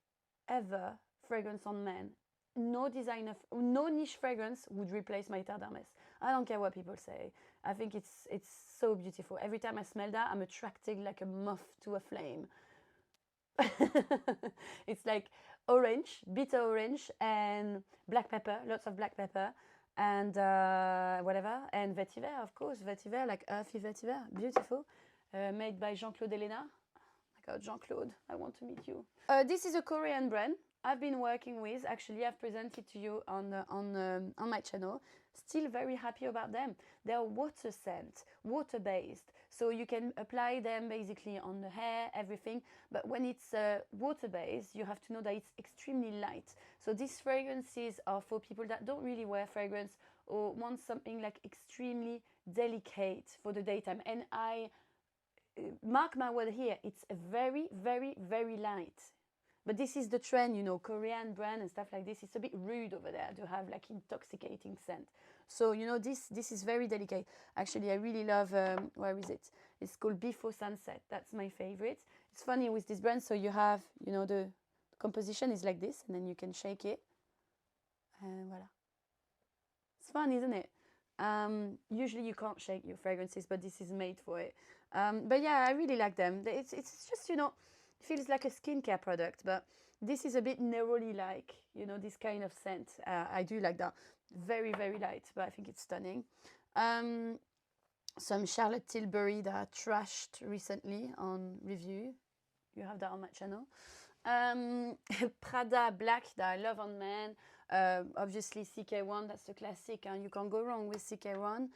ever fragrance on men. No designer, no niche fragrance would replace my Terre d'Hermès. I don't care what people say. I think it's so beautiful. Every time I smell that, I'm attracted like a moth to a flame. It's like orange, bitter orange, and black pepper, lots of black pepper, and whatever, and vetiver, of course, vetiver, like earthy vetiver, beautiful, made by Jean-Claude Elena. Oh my god, Jean-Claude, I want to meet you. This is a Korean brand I've been working with. Actually, I've presented to you on my channel. Still very happy about them. They're water scent, water-based, so you can apply them basically on the hair, everything. But when it's water-based, you have to know that it's extremely light. So these fragrances are for people that don't really wear fragrance or want something like extremely delicate for the daytime. And I mark my word here, it's a very, very, very light. But this is the trend, you know, Korean brand and stuff like this. It's a bit rude over there to have like intoxicating scent. So, you know, this is very delicate. Actually, I really love, where is it? It's called Before Sunset. That's my favorite. It's funny with this brand. So you have, you know, the composition is like this, and then you can shake it. And voila. It's fun, isn't it? Usually you can't shake your fragrances, but this is made for it. But yeah, I really like them. It's just, you know, feels like a skincare product, but this is a bit neroli-like, you know, this kind of scent. I do like that. Very, very light, but I think it's stunning. Some Charlotte Tilbury that I trashed recently on review. You have that on my channel. Prada Black that I love on men. Obviously CK1, that's the classic, and you can't go wrong with CK1.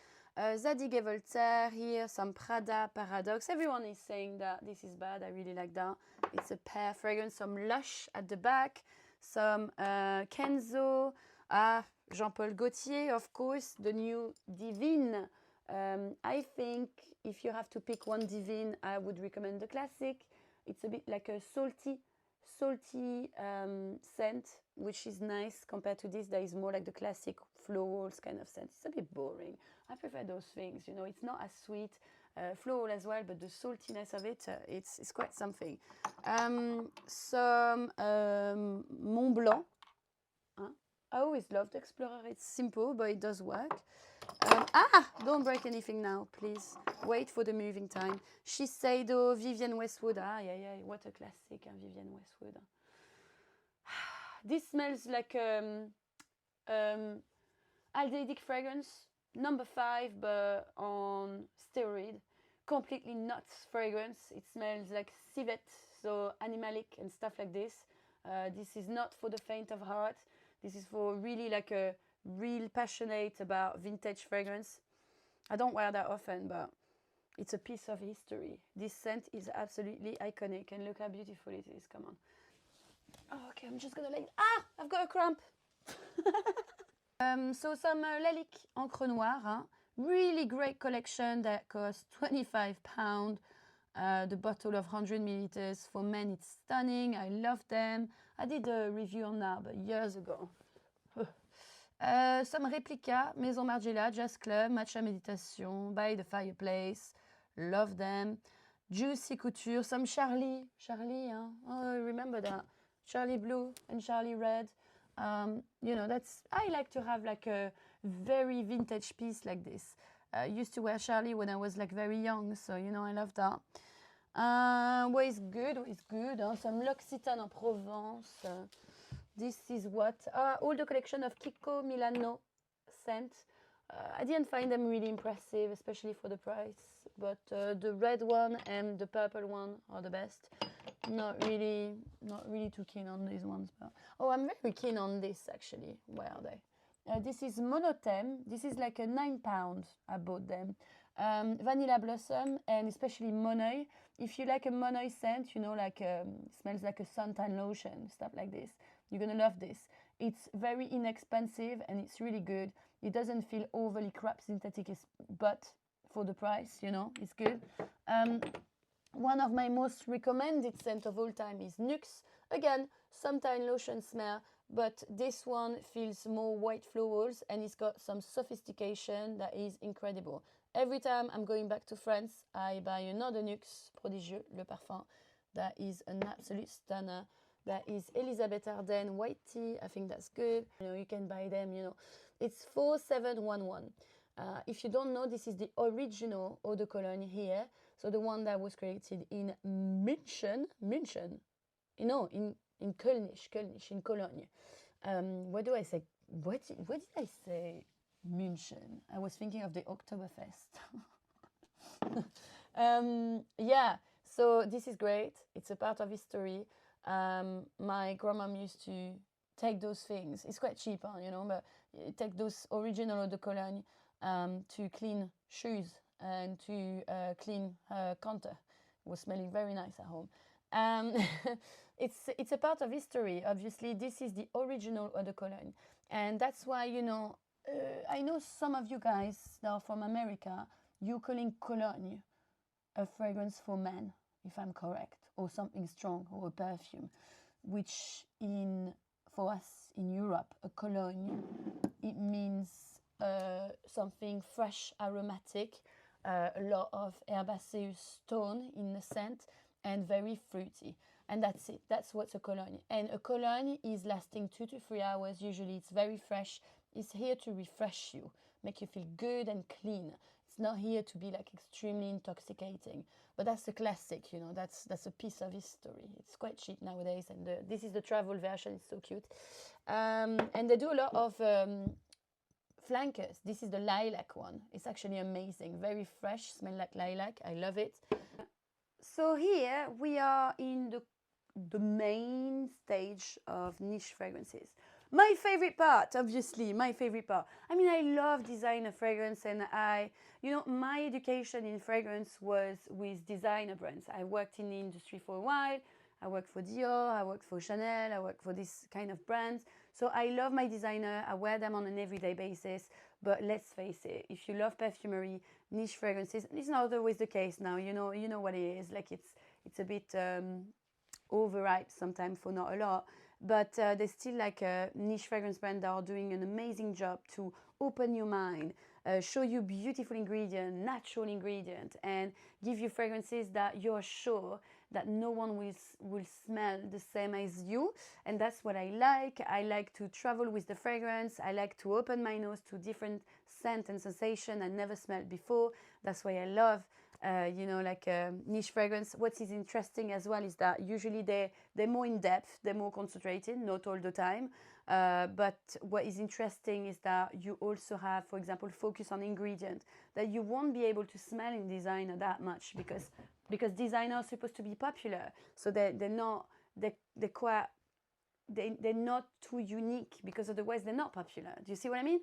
Zadig et Voltaire here, some Prada Paradox. Everyone is saying that this is bad. I really like that. It's a pear fragrance, some Lush at the back, some Kenzo, Jean-Paul Gaultier, of course, the new Divine. I think if you have to pick one Divine, I would recommend the classic. It's a bit like a salty scent, which is nice compared to this. That is more like the classic florals kind of scent. It's a bit boring. I prefer those things, you know. It's not as sweet, floral as well, but the saltiness of it, it's quite something. Some Mont Blanc. Huh? I always loved Explorer. It's simple, but it does work. Don't break anything now, please. Wait for the moving time. Shiseido, Vivienne Westwood. Yeah, what a classic, Vivienne Westwood. This smells like aldehyd fragrance, number 5, but on steroid. Completely nuts fragrance. It smells like civet, so animalic and stuff like this. This is not for the faint of heart. This is for really like a real passionate about vintage fragrance. I don't wear that often, but it's a piece of history. This scent is absolutely iconic, and look how beautiful it is. Come on. Oh, okay, I'm just gonna lay it. I've got a cramp. So some Lalique Encre Noire, hein? Really great collection that costs £25. The bottle of 100 milliliters for men, it's stunning. I love them. I did a review on that, but years ago. Some Replica, Maison Margiela, Jazz Club, Matcha Méditation, By the Fireplace. Love them. Juicy Couture, some Charlie, hein? Oh, I remember that. Charlie Blue and Charlie Red. You know, I like to have like a very vintage piece like this. I used to wear Charlie when I was like very young, so you know I love that. What is good? What is good? Some L'Occitane en Provence. This is what? All the collection of Kiko Milano scent. I didn't find them really impressive, especially for the price. But the red one and the purple one are the best. Not really too keen on these ones. But oh, I'm very keen on this actually. Where are they? This is Monothème. This is like a £9. I bought them. Vanilla Blossom and especially Monoi. If you like a Monoi scent, you know, like smells like a suntan lotion, stuff like this, you're gonna love this. It's very inexpensive and it's really good. It doesn't feel overly crap synthetic, but for the price, you know, it's good. One of my most recommended scent of all time is Nuxe. Again, suntan lotion smell, but this one feels more white florals and it's got some sophistication that is incredible. Every time I'm going back to France, I buy another Nuxe Prodigieux, Le Parfum. That is an absolute stunner. That is Elisabeth Arden White Tea. I think that's good. You know, you can buy them, you know. It's 4711. If you don't know, this is the original eau de cologne here. So the one that was created in München, no, in Kölnisch, in Cologne. What do I say? What did I say? München. I was thinking of the Oktoberfest. Yeah, so this is great. It's a part of history. My grandmom used to take those things. It's quite cheap, you know, but take those original eau de cologne to clean shoes and to clean her counter. It was smelling very nice at home. It's a part of history. Obviously, this is the original eau de cologne, and that's why, you know, I know some of you guys that are from America, you're calling cologne a fragrance for men, if I'm correct, or something strong, or a perfume, which for us in Europe, a cologne, it means something fresh, aromatic, a lot of herbaceous tone in the scent, and very fruity. And that's it. That's what's a cologne. And a cologne is lasting 2 to 3 hours. Usually it's very fresh. It's here to refresh you, make you feel good and clean. It's not here to be like extremely intoxicating. But that's a classic, you know, that's a piece of history. It's quite cheap nowadays. And this is the travel version. It's so cute. And they do a lot of flankers. This is the lilac one. It's actually amazing. Very fresh, smell like lilac. I love it. So here we are in the main stage of niche fragrances. My favorite part, obviously, my favorite part. I mean, I love designer fragrance, and you know, my education in fragrance was with designer brands. I worked in the industry for a while. I worked for Dior, I worked for Chanel, I worked for this kind of brands. So I love my designer. I wear them on an everyday basis. But let's face it, if you love perfumery, niche fragrances, it's not always the case now. You know what it is. Like it's a bit overhyped sometimes for not a lot. But there's still like a niche fragrance brand that are doing an amazing job to open your mind, show you beautiful ingredient, natural ingredient, and give you fragrances that you're sure that no one will smell the same as you. And that's what I like. I like to travel with the fragrance. I like to open my nose to different scent and sensation I never smelled before. That's why I love you know, like niche fragrance. What is interesting as well is that usually they're more in depth, they're more concentrated, not all the time. But what is interesting is that you also have, for example, focus on ingredient that you won't be able to smell in designer that much because designer are supposed to be popular. So they're not too unique, because otherwise they're not popular. Do you see what I mean?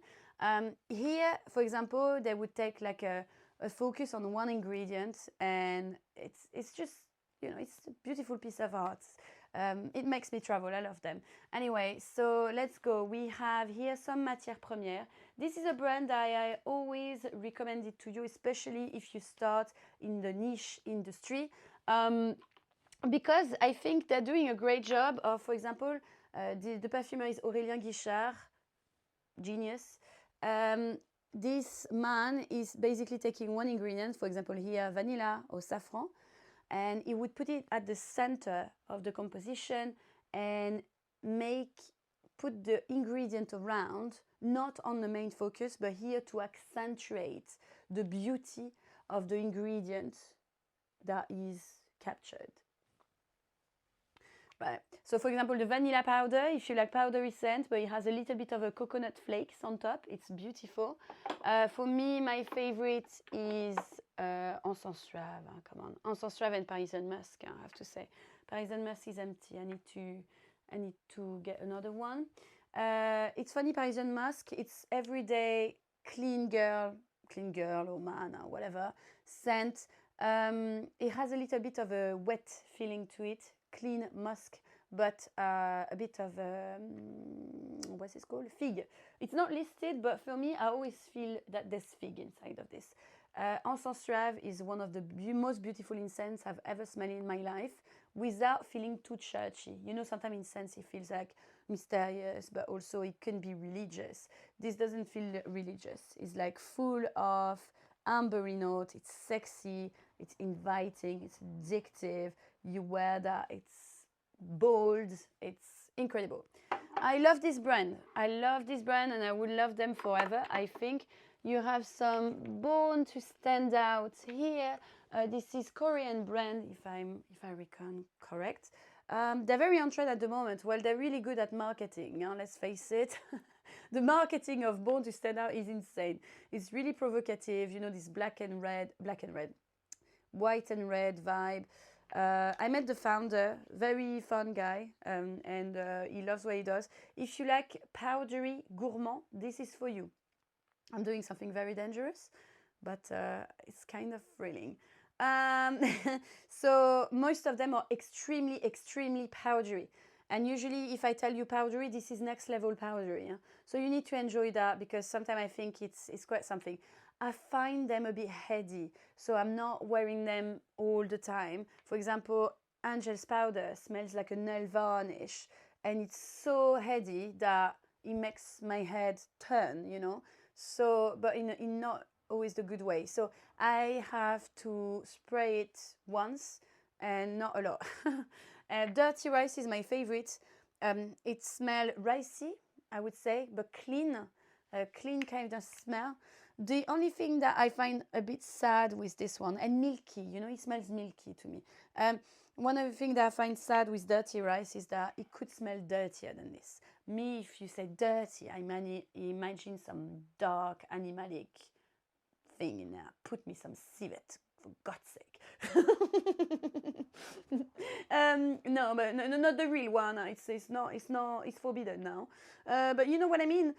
Here, for example, they would take like a focus on one ingredient, and it's just, you know, it's a beautiful piece of art. It makes me travel. I love them. Anyway, so let's go. We have here some matières premières. This is a brand that I always recommend it to you, especially if you start in the niche industry, because I think they're doing a great job of, for example, the perfumer is Aurélien Guichard, genius. This man is basically taking one ingredient, for example here vanilla or saffron, and he would put it at the center of the composition and put the ingredient around, not on the main focus, but here to accentuate, the beauty of the ingredient that is captured. Right. So for example, the vanilla powder, if you like powdery scent, but it has a little bit of a coconut flakes on top, it's beautiful. For me, my favorite is Encens Strave. Come on, Encens Strave and Parisian Musk, I have to say. Parisian Musk is empty. I need to get another one. It's funny, Parisian Musk, it's everyday clean girl or man or whatever scent. It has a little bit of a wet feeling to it, clean musk, but a bit of what's it called? Fig. It's not listed, but for me, I always feel that there's fig inside of this. Encens Strave is one of the most beautiful incense I've ever smelled in my life, without feeling too churchy. You know, sometimes incense, it feels like mysterious, but also it can be religious. This doesn't feel religious. It's like full of ambery note, it's sexy, it's inviting, it's addictive. You wear that, it's bold, it's incredible. I love this brand. And I would love them forever. I think you have some Born to Stand Out here. This is Korean brand, if I reckon correct. They're very on trend at the moment. Well, they're really good at marketing, let's face it. The marketing of Born to Stand Out is insane. It's really provocative, you know, this white and red vibe. I met the founder, very fun guy, and he loves what he does. If you like powdery gourmand, this is for you. I'm doing something very dangerous, but it's kind of thrilling. So most of them are extremely, extremely powdery. And usually if I tell you powdery, this is next level powdery. Yeah? So you need to enjoy that, because sometimes I think it's quite something. I find them a bit heady, so I'm not wearing them all the time. For example, Angel's powder smells like a nail varnish, and it's so heady that it makes my head turn, you know. So, but in not always the good way. So I have to spray it once and not a lot. Dirty rice is my favorite. It smells ricey, I would say, but clean, a clean kind of smell. The only thing that I find a bit sad with this one, and milky, you know, it smells milky to me. One of the things that I find sad with dirty rice is that it could smell dirtier than this. Me, if you say dirty, I imagine some dark animalic thing in there. Put me some civet, for God's sake. No, but no, not the real one. It's forbidden now. But you know what I mean.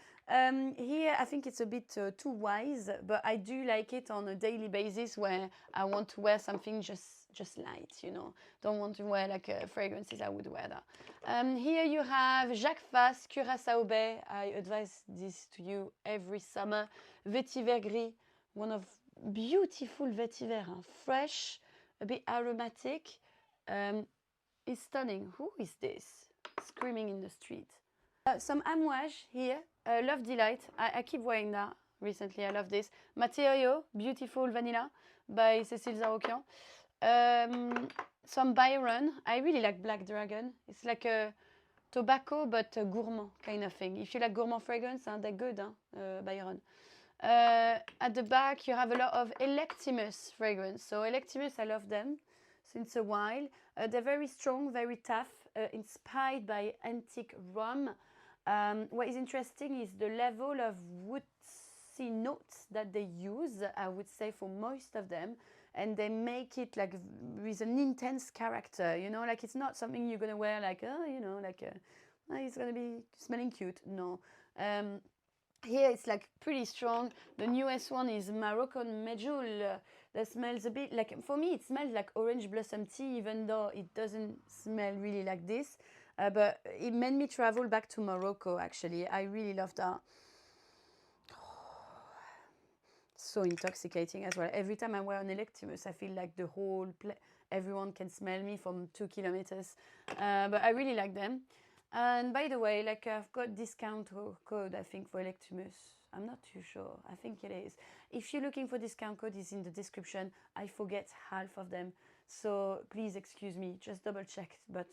Here, I think it's a bit too wise, but I do like it on a daily basis where I want to wear something just light, you know. Don't want to wear like fragrances. I would wear that. Here you have Jacques Fass Curaçao Bay. I advise this to you every summer. Vetiver Gris, one of beautiful vetiver, fresh, a bit aromatic. It's stunning. Who is this? Screaming in the street. Some Amouage here. Love Delight. I keep wearing that recently. I love this. Materio, Beautiful Vanilla by Cécile Zarokian. Some Byron. I really like Black Dragon. It's like a tobacco but a gourmand kind of thing. If you like gourmand fragrance, they're good, Byron. At the back, you have a lot of Electimus fragrance. So Electimus, I love them since a while. They're very strong, very tough, inspired by antique rum. What is interesting is the level of woodsy notes that they use, I would say, for most of them. And they make it like with an intense character, you know, like it's not something you're going to wear like, you know, like it's going to be smelling cute. No. Here it's like pretty strong. The newest one is Moroccan Medjool. That smells a bit like, for me, it smells like orange blossom tea, even though it doesn't smell really like this. But it made me travel back to Morocco, actually. I really love that. So intoxicating as well. Every time I wear an Electimus, I feel like the whole everyone can smell me from 2 kilometers. But I really like them. And by the way, like I've got discount code, I think, for Electimus. I'm not too sure. I think it is. If you're looking for discount code, it's in the description. I forget half of them. So please excuse me, just double check. But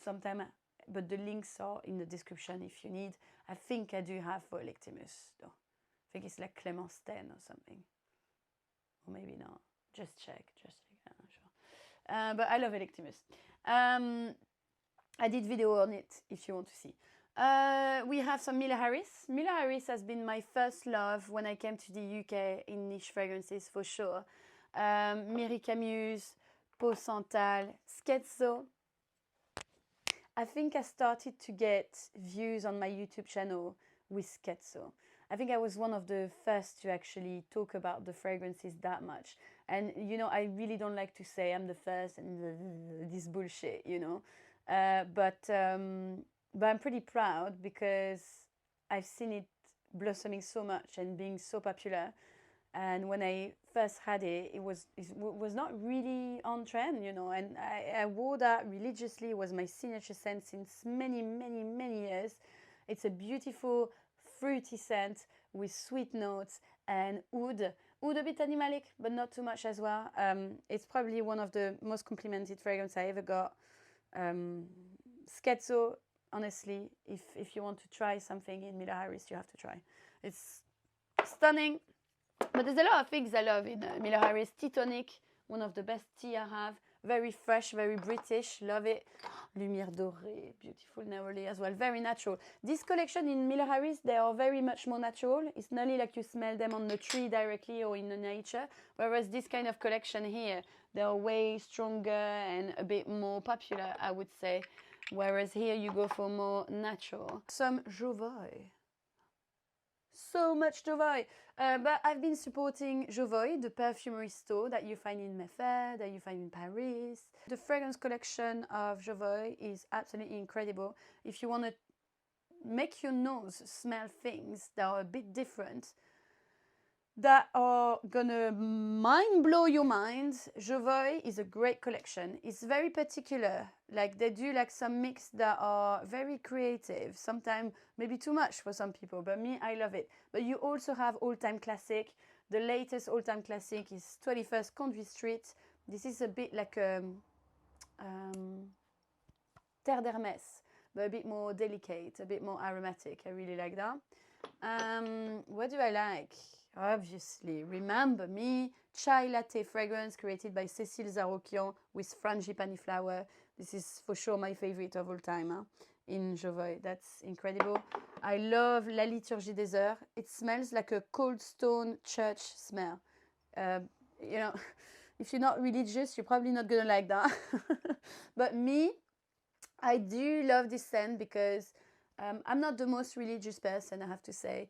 the links are in the description if you need. I think I do have for Electimus though. I think it's like Clémence 10 or something. or maybe not. Just check. I'm not sure. But I love Electimus. I did video on it if you want to see. We have some Miller Harris. Miller Harris has been my first love when I came to the UK in niche fragrances for sure. Miri Camus, Peau Santal, Scherzo. I think I started to get views on my YouTube channel with Scherzo. I think I was one of the first to actually talk about the fragrances that much. And, you know, I really don't like to say I'm the first and this bullshit, you know. But I'm pretty proud because I've seen it blossoming so much and being so popular. And when I first had it, it was not really on trend, you know, and I wore that religiously. It was my signature scent since many, many, many years. It's a beautiful, fruity scent with sweet notes and oud. Oud a bit animalic, but not too much as well. It's probably one of the most complimented fragrances I ever got. Scherzo, honestly, if you want to try something in Miller Harris, you have to try. It's stunning. But there's a lot of things I love in Miller Harris. Tea Tonic, one of the best tea I have. Very fresh, very British, love it. Lumière Dorée, beautiful neroli as well, very natural. This collection in Miller Harris, they are very much more natural. It's not like you smell them on the tree directly or in the nature. Whereas this kind of collection here, they are way stronger and a bit more popular, I would say. Whereas here you go for more natural. Some Jovoy. So much Jovoy. But I've been supporting Jovoy, the perfumery store that you find in Mayfair, that you find in Paris. The fragrance collection of Jovoy is absolutely incredible. If you want to make your nose smell things that are a bit different, that are gonna blow your mind, Jovoy is a great collection. It's very particular. Like they do like some mix that are very creative. Sometimes maybe too much for some people, but me, I love it. But you also have all-time classic. The latest all-time classic is 21st Conduit Street. This is a bit like Terre d'Hermès, but a bit more delicate, a bit more aromatic. I really like that. What do I like? Obviously, Remember Me, chai latte fragrance created by Cécile Zarokian with frangipani flower. This is for sure my favorite of all time in Jovoy. That's incredible. I love La Liturgie des Heures. It smells like a cold stone church smell. You know, if you're not religious, you're probably not gonna like that. But me, I do love this scent because I'm not the most religious person, I have to say.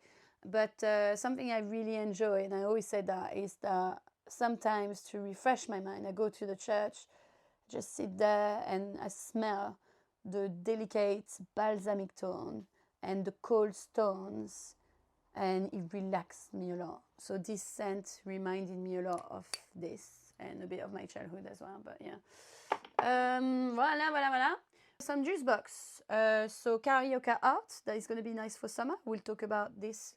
But something I really enjoy, and I always say that, is that sometimes to refresh my mind, I go to the church, just sit there and I smell the delicate balsamic tone and the cold stones, and it relaxed me a lot. So this scent reminded me a lot of this and a bit of my childhood as well, but yeah. Voilà. Some juice box. So Carioca Art, that is going to be nice for summer. We'll talk about this.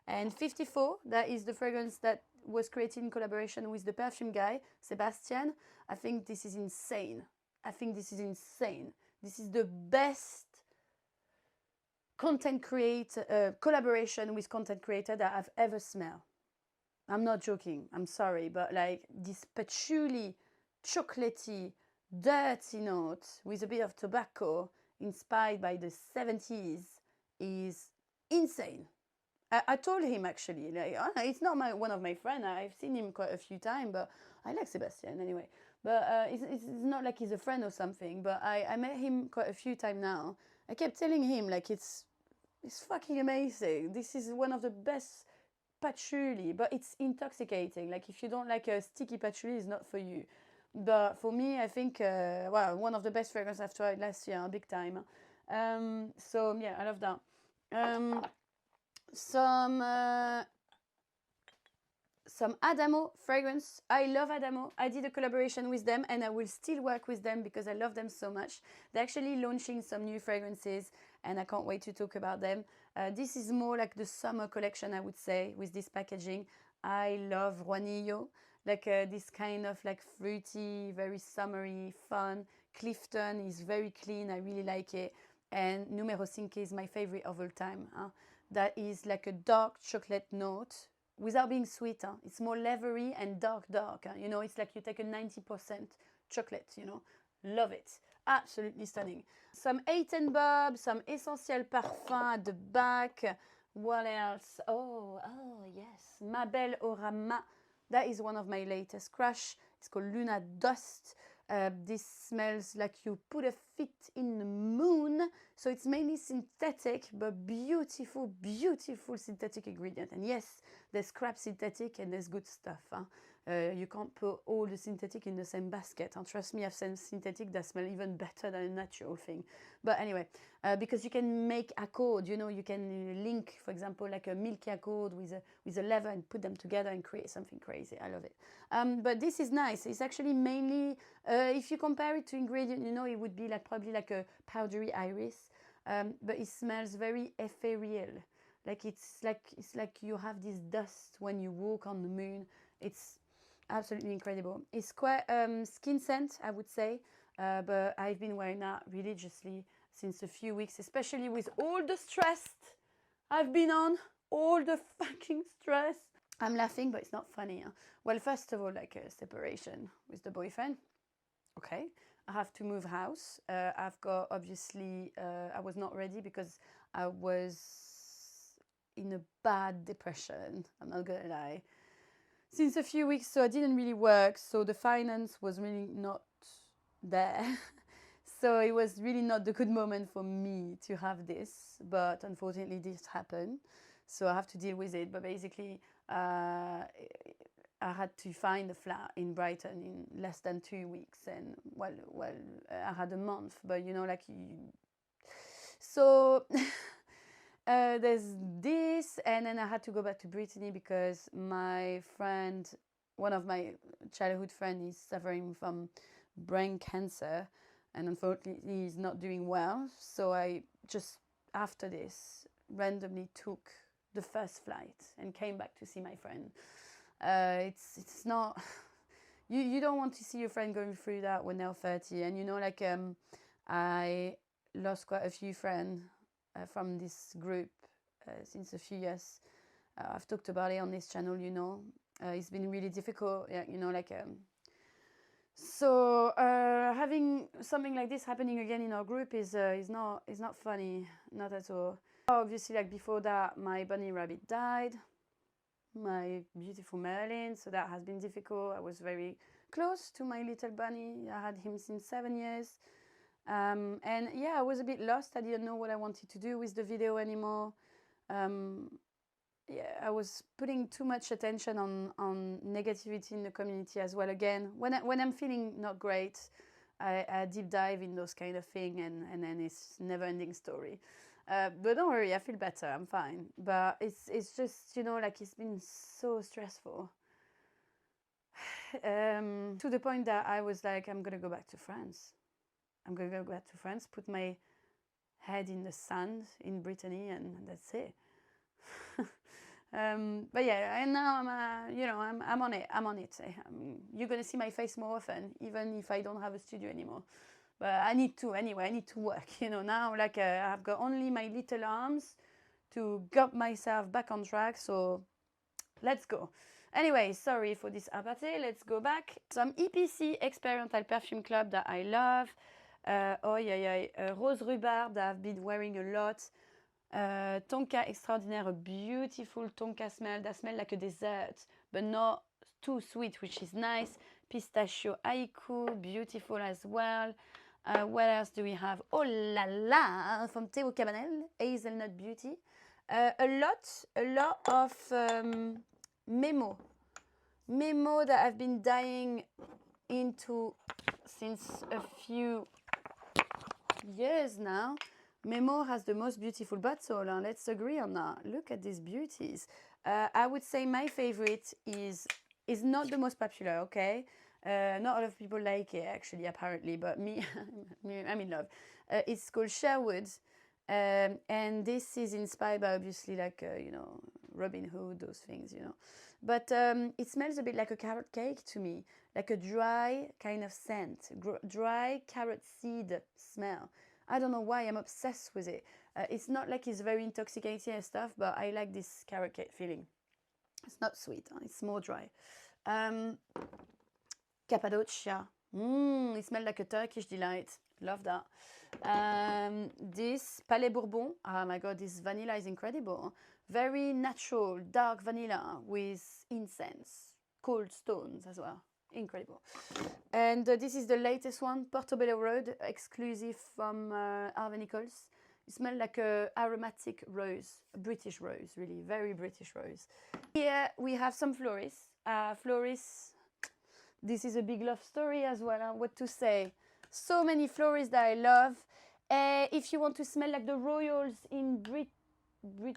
And 54, that is the fragrance that was created in collaboration with the perfume guy, Sebastian. I think this is insane. This is the best content creator, collaboration with content creator that I've ever smelled. I'm not joking, I'm sorry, but like this patchouli, chocolatey, dirty note with a bit of tobacco inspired by the 70s is insane. I told him actually, like, it's not one of my friends. I've seen him quite a few times, but I like Sebastian anyway. But it's not like he's a friend or something. But I met him quite a few times now. I kept telling him like it's fucking amazing. This is one of the best patchouli, but it's intoxicating. Like if you don't like a sticky patchouli, it's not for you. But for me, I think one of the best fragrances I've tried last year, big time. So yeah, I love that. Some Adamo fragrance. I love Adamo. I did a collaboration with them and I will still work with them because I love them so much. They're actually launching some new fragrances and I can't wait to talk about them. This is more like the summer collection, I would say, with this packaging. I love Juanillo, like this kind of like fruity, very summery, fun. Clifton is very clean. I really like it. And Numero 5 is my favorite of all time. That is like a dark chocolate note without being sweet. It's more leathery and dark. You know, it's like you take a 90% chocolate, you know. Love it. Absolutely stunning. Some 8 and Bob, some Essentiel Parfum at the back. What else? Oh, yes. Ma Belle Aura Mat. That is one of my latest crush. It's called Luna Dust. This smells like you put a feet in the moon. So it's mainly synthetic, but beautiful, beautiful synthetic ingredient. And yes, there's crap synthetic and there's good stuff. You can't put all the synthetic in the same basket. Trust me, I've seen synthetic that smell even better than a natural thing. But anyway, because you can make accord, you know, you can link, for example, like a milky accord with a leather and put them together and create something crazy. I love it. But this is nice. It's actually mainly, if you compare it to ingredient, you know, it would be like probably like a powdery iris, but it smells very ethereal. Like it's like you have this dust when you walk on the moon. It's absolutely incredible. It's quite skin scent, I would say, but I've been wearing that religiously since a few weeks, especially with all the stress I've been on, all the fucking stress. I'm laughing, but it's not funny. Well, first of all, like a separation with the boyfriend. Okay, I have to move house. I've got, obviously, I was not ready because I was in a bad depression. I'm not gonna lie. Since a few weeks, so I didn't really work, so the finance was really not there. So it was really not the good moment for me to have this, but unfortunately this happened, so I have to deal with it. But basically, I had to find a flat in Brighton in less than 2 weeks, and well, I had a month, but you know, like so. There's this, and then I had to go back to Brittany because my friend, one of my childhood friends, is suffering from brain cancer, and unfortunately he's not doing well. So I just, after this, randomly took the first flight and came back to see my friend. It's not, you don't want to see your friend going through that when they're 30, and you know, like I lost quite a few friends from this group since a few years. I've talked about it on this channel, you know. It's been really difficult, yeah, you know, like so having something like this happening again in our group is not funny, not at all. Obviously, like before that, my bunny rabbit died, my beautiful Merlin, so that has been difficult. I was very close to my little bunny. I had him since 7 years. And yeah, I was a bit lost. I didn't know what I wanted to do with the video anymore. Yeah, I was putting too much attention on negativity in the community as well. Again, when I'm feeling not great, I deep dive in those kind of thing, and then it's never-ending story. But don't worry, I feel better. I'm fine. But it's just, you know, like it's been so stressful. To the point that I was like, I'm gonna go back to France. I'm going to go back to France, put my head in the sand in Brittany, and that's it. But yeah, and now I'm, you know, I'm on it. You're going to see my face more often, even if I don't have a studio anymore. But I need to anyway. I need to work. You know, now like I've got only my little arms to get myself back on track. So let's go. Anyway, sorry for this aparté. Let's go back. Some EPC Experimental Perfume Club that I love. Rose Rhubarb that I've been wearing a lot. Tonka Extraordinaire, a beautiful tonka smell that smells like a dessert, but not too sweet, which is nice. Pistachio Haiku, beautiful as well. What else do we have? Oh la la, from Théo Cabanel, Hazelnut Beauty. A lot of Memo that I've been dying into since a few years now. Memo has the most beautiful bottle. Let's agree on that. Look at these beauties. I would say my favorite is not the most popular, okay? Not a lot of people like it, actually, apparently, but me, I'm in love. It's called Sherwood, and this is inspired by, obviously, like, you know, Robin Hood, those things, you know. But it smells a bit like a carrot cake to me, like a dry kind of scent, dry carrot seed smell. I don't know why, I'm obsessed with it. It's not like it's very intoxicating and stuff, but I like this carrot cake feeling. It's not sweet, huh? It's more dry. Cappadocia. It smells like a Turkish delight. Love that. This Palais Bourbon. Oh my god, this vanilla is incredible. Very natural, dark vanilla with incense, cold stones as well. Incredible. And this is the latest one, Portobello Road, exclusive from Harvey Nichols. It smells like a aromatic rose, a British rose, really, very British rose. Here we have some Floris. Floris, this is a big love story as well, huh? What to say? So many Floris that I love. If you want to smell like the royals in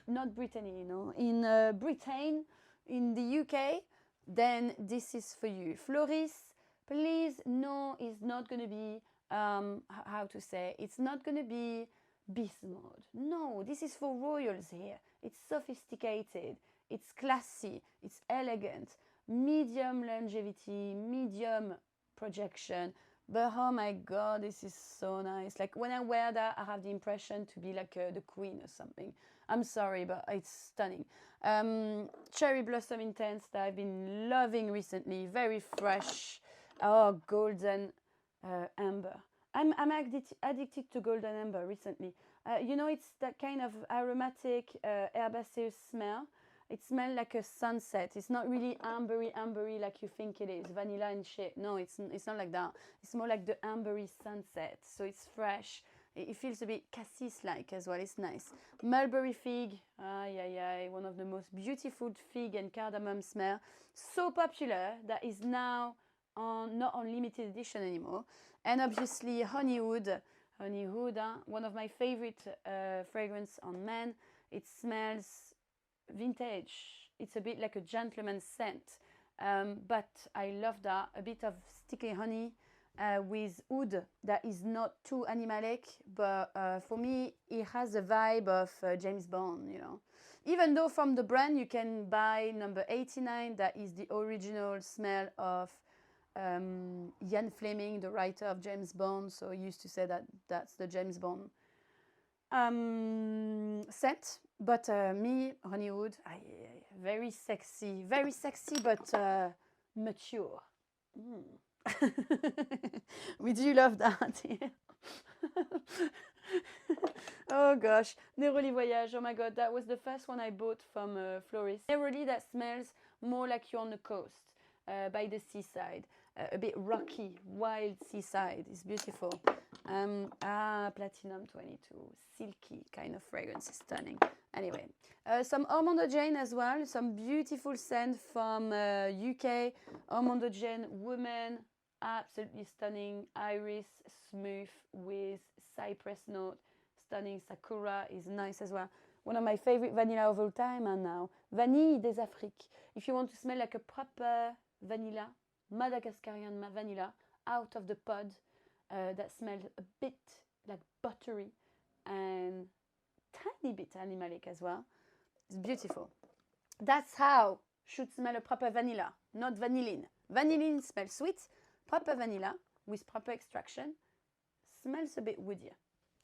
not Brittany, you know, in Britain, in the UK, then this is for you. Floris, please, no, it's not going to be, how to say, it's not going to be beast mode. No, this is for royals here. It's sophisticated, it's classy, it's elegant, medium longevity, medium projection. But oh my god, this is so nice. Like when I wear that, I have the impression to be like the queen or something. I'm sorry, but it's stunning. Cherry Blossom Intense that I've been loving recently. Very fresh. Oh, golden amber. I'm addicted to golden amber recently. You know, it's that kind of aromatic herbaceous smell. It smells like a sunset. It's not really ambery like you think it is, vanilla and shit. No, it's not like that. It's more like the ambery sunset. So it's fresh. It feels a bit cassis-like as well. It's nice. Mulberry fig. One of the most beautiful fig and cardamom smell. So popular that is now not on limited edition anymore. And obviously honeywood. Honeywood, one of my favorite fragrance on men. It smells vintage. It's a bit like a gentleman's scent, but I love that. A bit of sticky honey with oud that is not too animalic, but for me it has a vibe of James Bond, you know. Even though from the brand you can buy number 89, that is the original smell of Ian Fleming, the writer of James Bond. So I used to say that that's the James Bond scent. But me, honeywood, very sexy, but mature. We do love that. Oh gosh, Neroli Voyage. Oh my god, that was the first one I bought from Floris. Neroli that smells more like you're on the coast, by the seaside. A bit rocky, wild seaside. It's beautiful. Platinum 22, silky kind of fragrance, is stunning. Anyway, some Armando Jane as well, some beautiful scent from UK. Armando Jane Woman, absolutely stunning. Iris, smooth with cypress note. Stunning. Sakura is nice as well. One of my favorite vanilla of all time, and now Vanille des Afriques. If you want to smell like a proper vanilla, Madagascarian vanilla, out of the pod, that smells a bit like buttery and tiny bit animalic as well. It's beautiful. That's how should smell a proper vanilla, not vanillin. Vanillin smells sweet. Proper vanilla with proper extraction smells a bit woodier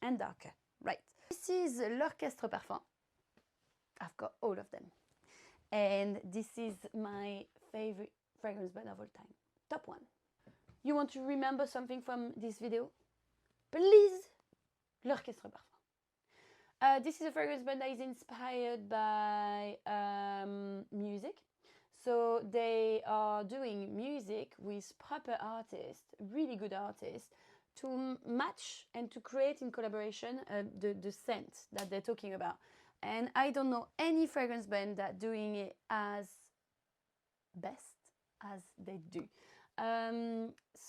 and darker. Right. This is l'Orchestre Parfum. I've got all of them. And this is my favorite fragrance brand of all time. Top one. You want to remember something from this video? Please, l'Orchestre Parfum. This is a fragrance brand that is inspired by music. So they are doing music with proper artists, really good artists, to match and to create in collaboration the scent that they're talking about. And I don't know any fragrance brand that doing it as best as they do.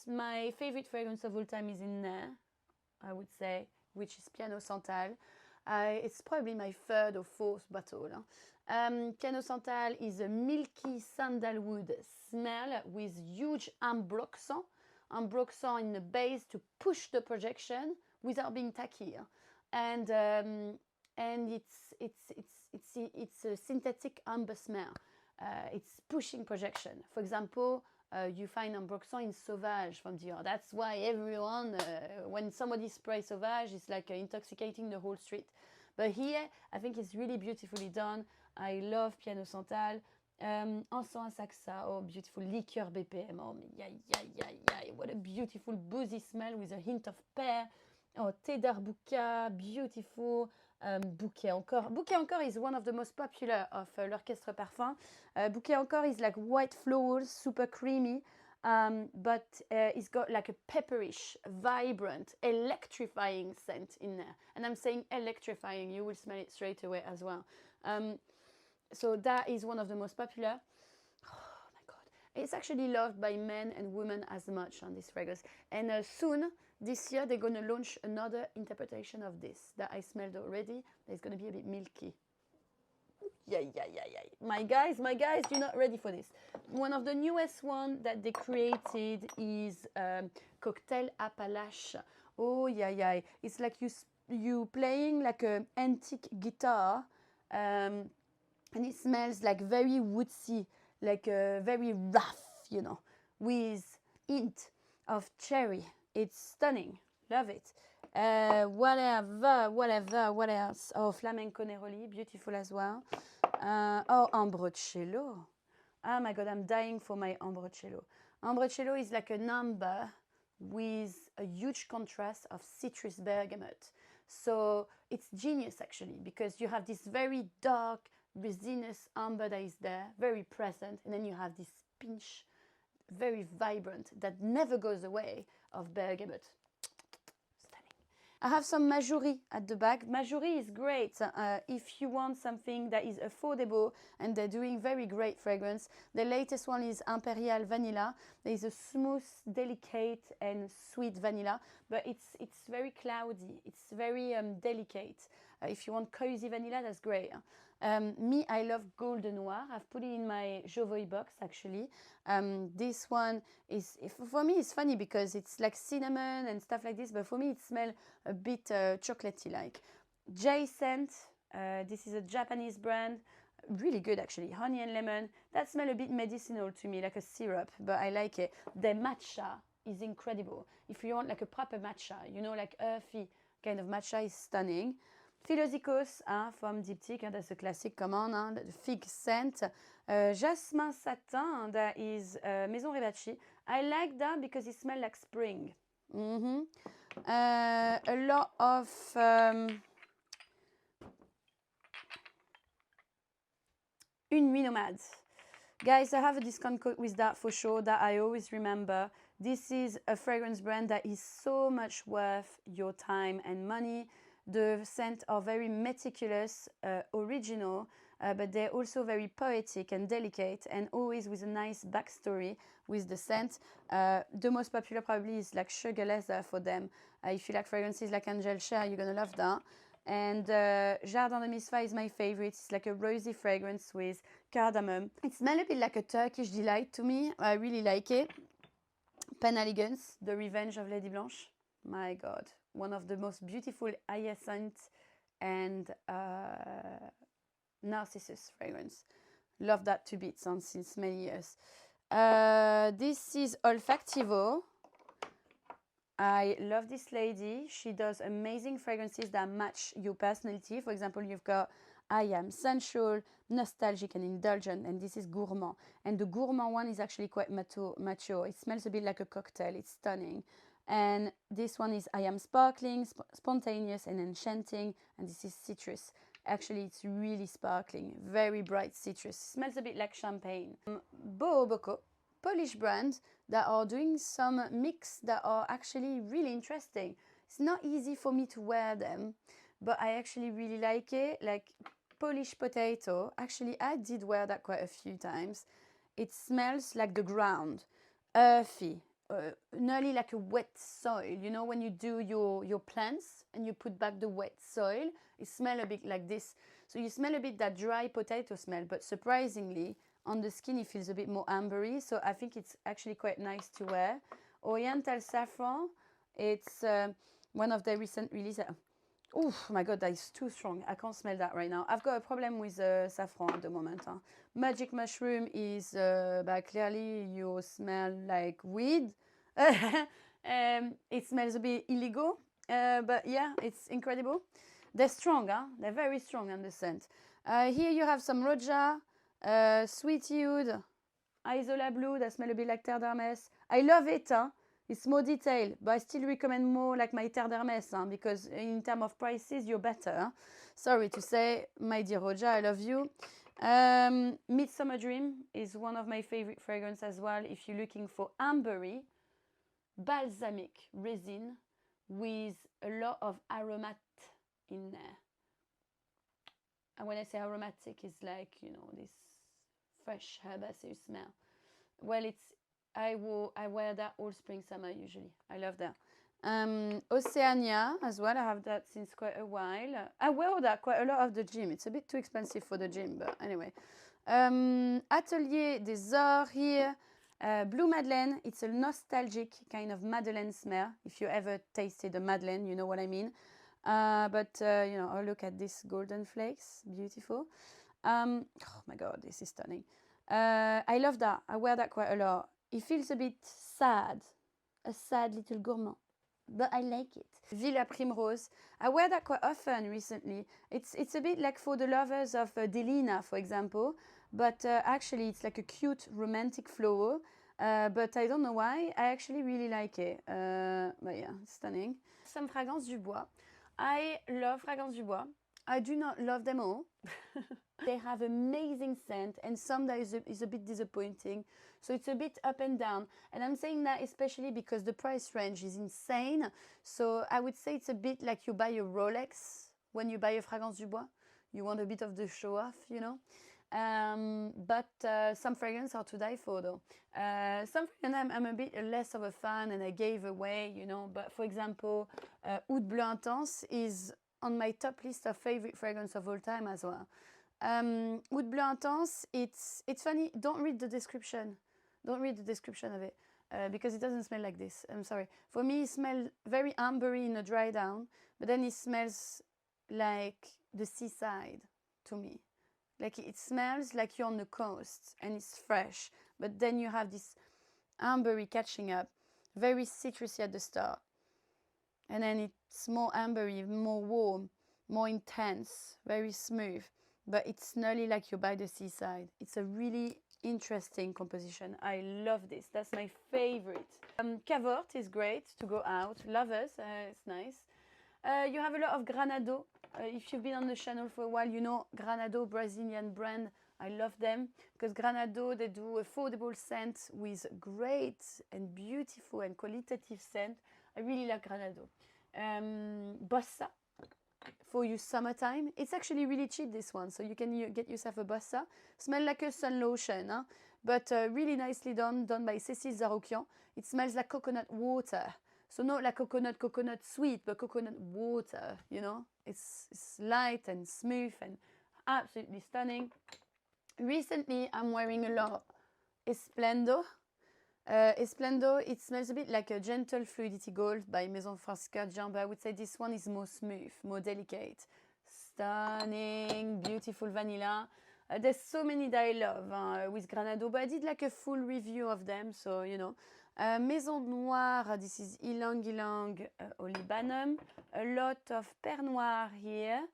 My favorite fragrance of all time is in there, I would say, which is Piano Santal. It's probably my third or fourth bottle. Piano Santal is a milky sandalwood smell with huge ambroxan in the base to push the projection without being tacky. And it's a synthetic amber smell. It's pushing projection. For example, you find ambroxan in Sauvage from Dior. That's why everyone, when somebody sprays Sauvage, it's like intoxicating the whole street. But here, I think it's really beautifully done. I love Piano Santal. Encens Asaxa, oh, beautiful. Liqueur BPM, oh, what a beautiful boozy smell with a hint of pear. Oh, thé d'arbouca, beautiful. Bouquet encore. Bouquet encore is one of the most popular of l'orchestre parfum. Bouquet encore is like white flowers, super creamy. But it's got like a pepperish, vibrant, electrifying scent in there. And I'm saying electrifying, you will smell it straight away as well. So that is one of the most popular. Oh my God. It's actually loved by men and women as much on this fragrance. And soon, this year, they're going to launch another interpretation of this that I smelled already. It's going to be a bit milky. Yeah. My guys, you're not ready for this. One of the newest one that they created is Cocktail Appalache. Oh, yeah. It's like you playing like an antique guitar, and it smells like very woodsy, like very rough, you know, with hint of cherry. It's stunning. Love it. What else? Oh, Flamenco Neroli, beautiful as well. Oh, Ambrocello. Oh my God, I'm dying for my Ambrocello. Ambrocello is like an amber with a huge contrast of citrus bergamot. So it's genius actually, because you have this very dark, resinous amber that is there, very present, and then you have this pinch, very vibrant, that never goes away, of bergamot. I have some Majuri at the back. Majuri is great if you want something that is affordable, and they're doing very great fragrance. The latest one is Imperial Vanilla. There is a smooth, delicate and sweet vanilla, but it's very cloudy. It's very delicate. If you want cozy vanilla, that's great. Me, I love Golden Noir. I've put it in my Jovoy box actually. This one is, for me, it's funny because it's like cinnamon and stuff like this, but for me it smells a bit chocolatey like. J Scent, this is a Japanese brand, really good actually. Honey and lemon, that smells a bit medicinal to me, like a syrup, but I like it. The matcha is incredible. If you want like a proper matcha, you know, like earthy kind of matcha, is stunning. Philosicos from Diptyque, that's a classic, come on, the fig scent. Jasmin Satin, that is Maison Rivacci. I like that because it smells like spring. A lot of Une Nuit Nomade. Guys, I have a discount code with that for sure that I always remember. This is a fragrance brand that is so much worth your time and money. The scents are very meticulous, original, but they're also very poetic and delicate, and always with a nice backstory with the scent. The most popular probably is like Sugar Leather for them. If you like fragrances like Angel Share, you're gonna love that. And Jardin de Misfa is my favorite. It's like a rosy fragrance with cardamom. It smells a bit like a Turkish delight to me. I really like it. Penelegance, The Revenge of Lady Blanche. My God, one of the most beautiful hyacinth and narcissus fragrance. Love that to bits since many years. This is Olfactivo. I love this lady. She does amazing fragrances that match your personality. For example, you've got I am sensual, nostalgic and indulgent, and this is gourmand. And the gourmand one is actually quite mature. It smells a bit like a cocktail. It's stunning. And this one is I am sparkling, spontaneous and enchanting, and this is citrus. Actually, it's really sparkling, very bright citrus. Smells a bit like champagne. Boho, Polish brand that are doing some mix that are actually really interesting. It's not easy for me to wear them, but I actually really like it. Like Polish potato, actually I did wear that quite a few times. It smells like the ground, earthy, nearly like a wet soil. You know, when you do your plants and you put back the wet soil, it smells a bit like this. So you smell a bit that dry potato smell, but surprisingly, on the skin it feels a bit more ambery. So I think it's actually quite nice to wear. Oriental Saffron, it's one of the recent releases. Oh my God, that is too strong. I can't smell that right now. I've got a problem with saffron at the moment. Magic Mushroom is, clearly you smell like weed. It smells a bit illegal, but yeah, it's incredible. They're strong, they're very strong on the scent. Here you have some Roja, Sweetie Oud, Isola Blue, that smell a bit like Terre d'Hermès. I love it, huh? It's more detailed, but I still recommend more like my Terre d'Hermès, huh? Because in terms of prices, you're better. Huh? Sorry to say, my dear Roja, I love you. Midsummer Dream is one of my favorite fragrances as well. If you're looking for ambery, balsamic resin with a lot of aromat in there. And when I say aromatic, it's like, you know, this fresh herbaceous smell. Well, I wear that all spring, summer usually. I love that. Oceania as well. I have that since quite a while. I wear that quite a lot of the gym. It's a bit too expensive for the gym, but anyway. Atelier des Ors here. Blue Madeleine. It's a nostalgic kind of Madeleine smell. If you ever tasted a Madeleine, you know what I mean. But you know, oh, look at this golden flakes. Beautiful. Oh my God, this is stunning. I love that. I wear that quite a lot. It feels a bit sad. A sad little gourmand. But I like it. Villa Primrose. I wear that quite often recently. It's a bit like for the lovers of Delina, for example. But actually, it's like a cute romantic flower. But I don't know why. I actually really like it. But yeah, it's stunning. Some Fragrance du Bois. I love Fragrance du Bois. I do not love them all. They have amazing scent, and some that is a bit disappointing. So it's a bit up and down. And I'm saying that especially because the price range is insane. So I would say it's a bit like you buy a Rolex when you buy a Fragrance du Bois. You want a bit of the show off, you know. But some fragrances are to die for, though. Some fragrances I'm a bit less of a fan, and I gave away, you know. But for example, Oud Bleu Intense is on my top list of favorite fragrance of all time as well. Oud Bleu Intense, it's funny. Don't read the description. Don't read the description of it because it doesn't smell like this. I'm sorry. For me, it smells very ambery in a dry down, but then it smells like the seaside to me. Like it smells like you're on the coast and it's fresh, but then you have this ambery catching up, very citrusy at the start. And then it's more ambery, more warm, more intense, very smooth. But it's nearly like you're by the seaside. It's a really interesting composition. I love this. That's my favorite. Cavort is great to go out. Lovers, it's nice. You have a lot of Granado. If you've been on the channel for a while, you know Granado, Brazilian brand. I love them because Granado, they do affordable scent with great and beautiful and qualitative scent. I really like Granado. Bossa for you summertime. It's actually really cheap, this one, so you can get yourself a Bossa. Smell like a sun lotion, huh? But really nicely done by Cécile Zaroukian. It smells like coconut water. So not like coconut sweet, but coconut water, you know. It's light and smooth and absolutely stunning. Recently, I'm wearing a lot Esplendor. Esplendor, it smells a bit like a Gentle Fluidity Gold by Maison Francisca Jean, but I would say this one is more smooth, more delicate. Stunning, beautiful vanilla. There's so many that I love with Granado, but I did like a full review of them, so you know. Maison Noire, this is Ylang Ylang Olibanum. A lot of Père Noir here.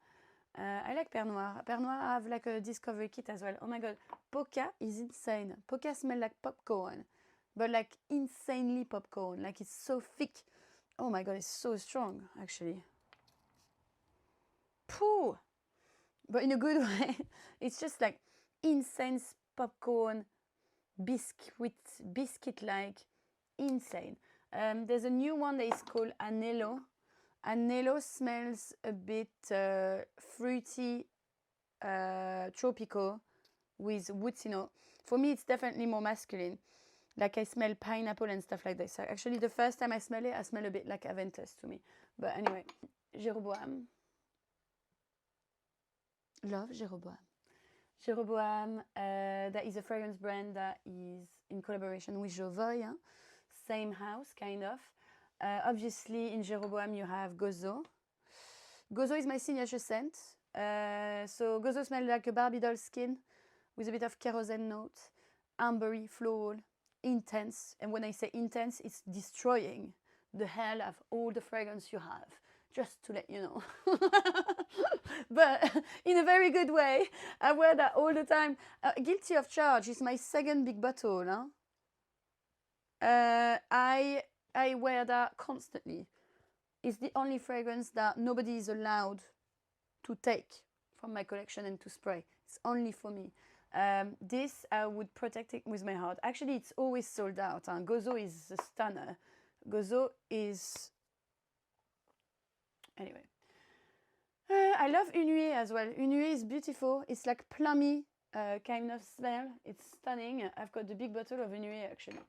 I like Père Noir. Père Noir, I have like a discovery kit as well. Oh my god, Poca is insane. Poca smells like popcorn, but like insanely popcorn. Like it's so thick. Oh my god, it's so strong actually. Pooh! But in a good way. It's just like insane popcorn, biscuit-like. Insane. There's a new one that is called Anello. Anello smells a bit fruity, tropical with woodsy note. For me, it's definitely more masculine. Like I smell pineapple and stuff like this. Actually, the first time I smell it, I smell a bit like Aventus to me. But anyway, Jeroboam. Love Jeroboam. Jeroboam, that is a fragrance brand that is in collaboration with Jovoy. Hein? Same house, kind of. Obviously, in Jeroboam, you have Gozo. Gozo is my signature scent. So Gozo smells like a Barbie doll skin with a bit of kerosene note, ambery, floral, intense. And when I say intense, it's destroying the hell of all the fragrance you have. just to let you know. But in a very good way. I wear that all the time. Guilty of charge is my second big bottle. Huh? I wear that constantly. It's the only fragrance that nobody is allowed to take from my collection and to spray. It's only for me. This I would protect it with my heart. Actually, it's always sold out. Huh? Gozo is a stunner. Gozo is... Anyway. I love Une Nuée as well. Une Nuée is beautiful. It's like plummy kind of smell. It's stunning. I've got the big bottle of Une Nuée actually.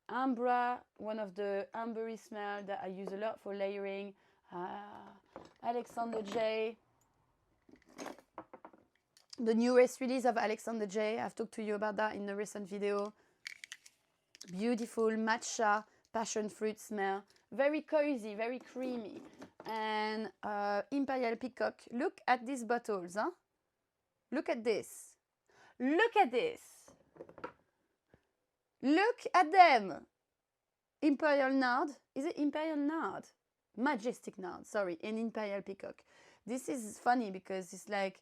Ambra, one of the ambery smell that I use a lot for layering. Alexander J. The newest release of Alexander J. I've talked to you about that in a recent video. Beautiful matcha, passion fruit smell. Very cozy, very creamy. And Imperial Peacock. Look at these bottles. Huh? Look at this. Look at this. Look at them. Imperial Nard. Is it Imperial Nard? Majestic Nard, sorry. And Imperial Peacock. This is funny because it's like,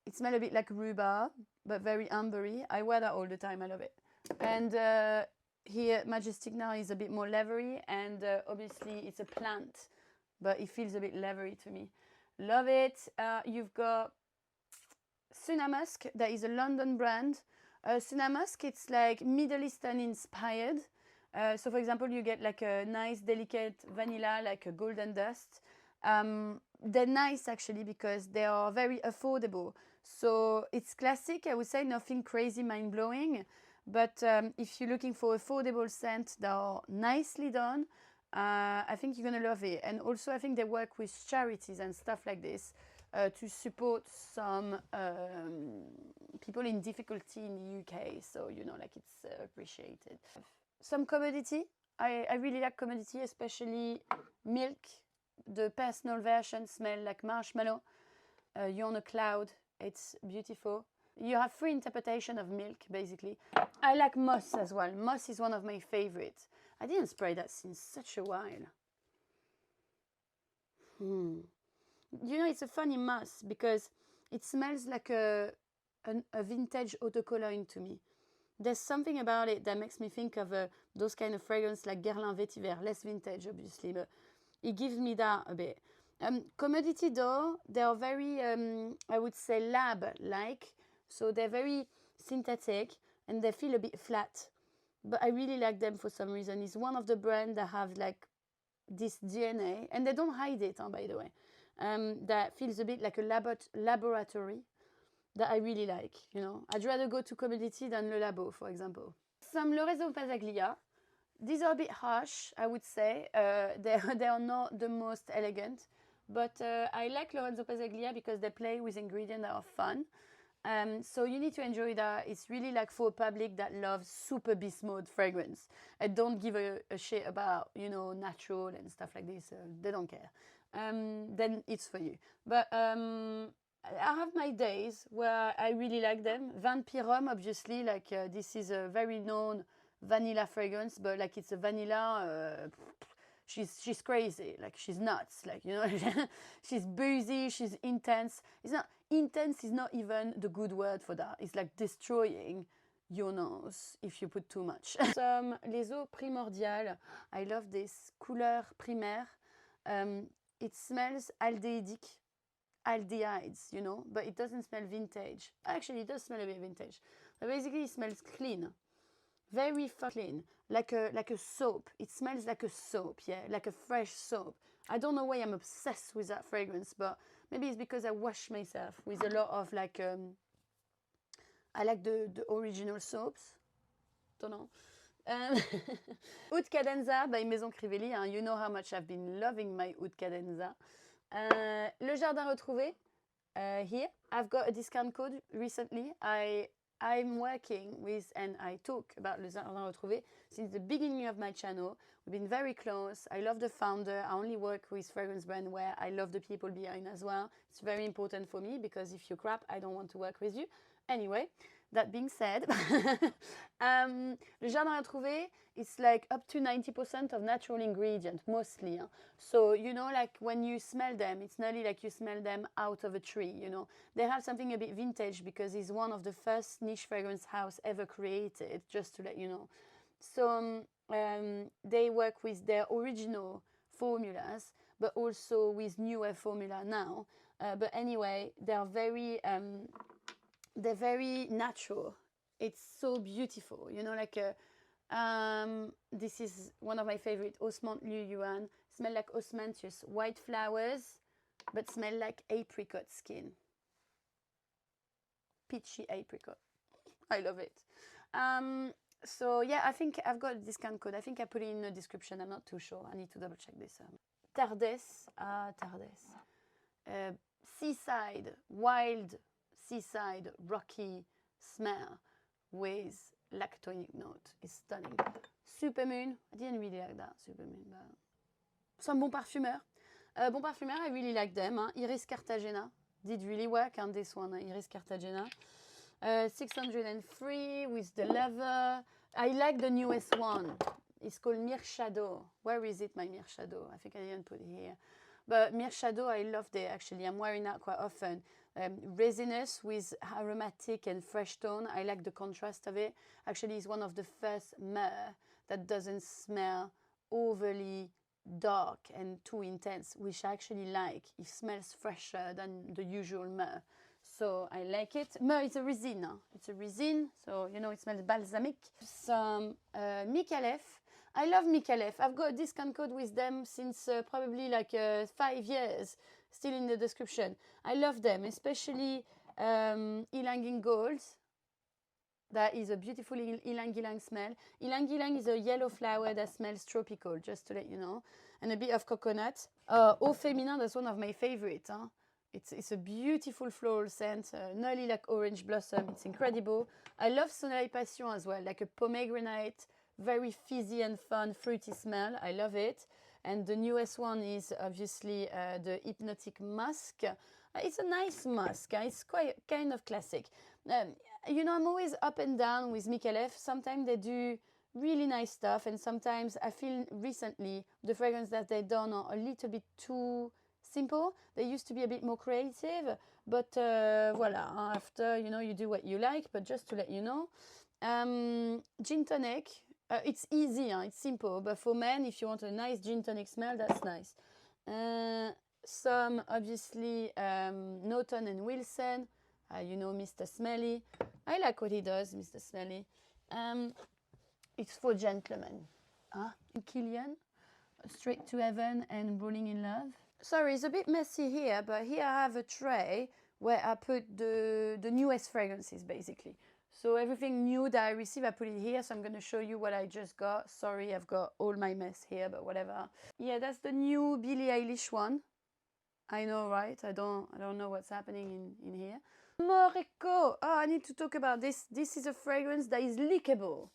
it smells a bit like rhubarb, but very ambery. I wear that all the time. I love it. And here, Majestic Nard is a bit more leathery. And obviously, it's a plant, but it feels a bit leathery to me. Love it. You've got Suna Musk. That is a London brand. Suna Musk, it's like Middle Eastern inspired. So for example, you get like a nice delicate vanilla, like a golden dust. They're nice actually because they are very affordable. So it's classic, I would say, nothing crazy mind-blowing. But if you're looking for affordable scent that are nicely done, I think you're going to love it. And also I think they work with charities and stuff like this. To support some people in difficulty in the UK, so you know, like it's appreciated. Some commodity, I really like commodity, especially milk. The personal version smell like marshmallow. You're on a cloud, it's beautiful. You have three interpretations of milk, basically. I like moss as well. Moss is one of my favorites. I didn't spray that since such a while. You know, it's a funny moss because it smells like a vintage eau de cologne to me. There's something about it that makes me think of those kind of fragrance like Guerlain Vetiver, less vintage obviously, but it gives me that a bit. Commodity though, they are very, I would say lab-like, so they're very synthetic and they feel a bit flat. But I really like them for some reason. It's one of the brands that have like this DNA, and they don't hide it, by the way. That feels a bit like a laboratory that I really like, you know. I'd rather go to commodity than Le Labo, for example. Some Lorenzo Pasaglia. These are a bit harsh, I would say. They are not the most elegant, but I like Lorenzo Pasaglia because they play with ingredients that are fun. So you need to enjoy that. It's really like for a public that loves super beast mode fragrance and don't give a shit about, you know, natural and stuff like this. They don't care. Then it's for you. But I have my days where I really like them. Vampirum, obviously, like this is a very known vanilla fragrance, but like it's a vanilla. She's crazy, like she's nuts, like, you know. She's boozy, she's intense. It's not intense, is not even the good word for that. It's like destroying your nose if you put too much. Some Les Eaux Primordiales. I love this couleur primaire. It smells aldehydic, aldehydes, you know, but it doesn't smell vintage. Actually, it does smell a bit vintage. But basically, it smells clean. Very clean, like a soap. It smells like a soap, yeah, like a fresh soap. I don't know why I'm obsessed with that fragrance, but maybe it's because I wash myself with a lot of like, I like the original soaps. Don't know. Oud Cadenza by Maison Crivelli. You know how much I've been loving my Oud Cadenza. Le Jardin Retrouvé. Here, I've got a discount code recently. I'm working with, and I talk about Le Jardin Retrouvé since the beginning of my channel. We've been very close. I love the founder. I only work with fragrance brand where I love the people behind as well. It's very important for me because if you're crap, I don't want to work with you. Anyway, That being said, le jardin à trouver, it's like up to 90% of natural ingredients, mostly. Hein. So, you know, like when you smell them, it's nearly like you smell them out of a tree, you know. They have something a bit vintage because it's one of the first niche fragrance house ever created, just to let you know. So they work with their original formulas, but also with newer formula now. But anyway, they're very natural. It's so beautiful, you know, like this is one of my favorite, Osmant Liu Yuan. Smell like osmanthus, white flowers, but smell like apricot skin. Peachy apricot. I love it. So yeah, I think I've got a discount code. I think I put it in the description. I'm not too sure. I need to double check this. Tardes. Seaside, wild seaside, rocky smell with lactonic note. It's stunning. Supermoon. I didn't really like that, Supermoon. But... Some Bon Parfumeur. Bon Parfumeur, I really like them. Hein. Iris Cartagena. Did really work on this one, Iris Cartagena. 603 with the leather. I like the newest one. It's called Mir Shadow. Where is it, my Mir Shadow? I think I didn't put it here. But Mir Shadow, I loved it, actually. I'm wearing that quite often. Resinous with aromatic and fresh tone. I like the contrast of it. Actually, it's one of the first myrrh that doesn't smell overly dark and too intense, which I actually like. It smells fresher than the usual myrrh. So I like it. Myrrh is a resin. It's a resin, so you know it smells balsamic. Some Micallef. I love Micallef. I've got a discount code with them since probably like 5 years. Still in the description. I love them, especially Ylang in Gold. That is a beautiful Ylang Ylang smell. Ylang Ylang is a yellow flower that smells tropical, just to let you know. And a bit of coconut. Eau Féminin, that's one of my favorites. Huh? It's a beautiful floral scent, nearly like orange blossom. It's incredible. I love Soleil Passion as well, like a pomegranate, very fizzy and fun, fruity smell. I love it. And the newest one is obviously the Hypnotic Musk. It's a nice musk. It's quite kind of classic. You know, I'm always up and down with Micallef. Sometimes they do really nice stuff, and sometimes I feel recently the fragrance that they've done are a little bit too simple. They used to be a bit more creative, but voila, after, you know, you do what you like. But just to let you know, gin tonic, it's easy, it's simple, but for men, if you want a nice gin tonic smell, that's nice. Some obviously Norton and Wilson, you know, Mr. Smelly. I like what he does, Mr. Smelly. It's for gentlemen. Killian, Straight to Heaven and Rolling in Love. Sorry, it's a bit messy here, but here I have a tray where I put the newest fragrances, basically. So everything new that I receive, I put it here. So I'm going to show you what I just got. Sorry, I've got all my mess here, but whatever. Yeah, that's the new Billie Eilish one. I know, right? I don't know what's happening in here. Moreco. Oh, I need to talk about this. This is a fragrance that is lickable.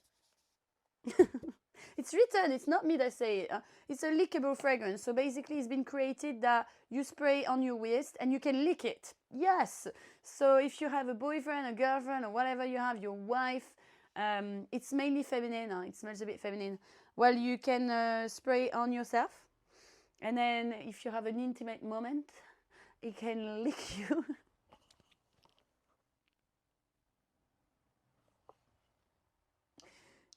It's written, it's not me that say it. It's a lickable fragrance. So basically it's been created that you spray on your waist and you can lick it. Yes. So if you have a boyfriend, a girlfriend, or whatever you have, your wife, it's mainly feminine. It smells a bit feminine. Well, you can spray on yourself. And then if you have an intimate moment, it can lick you.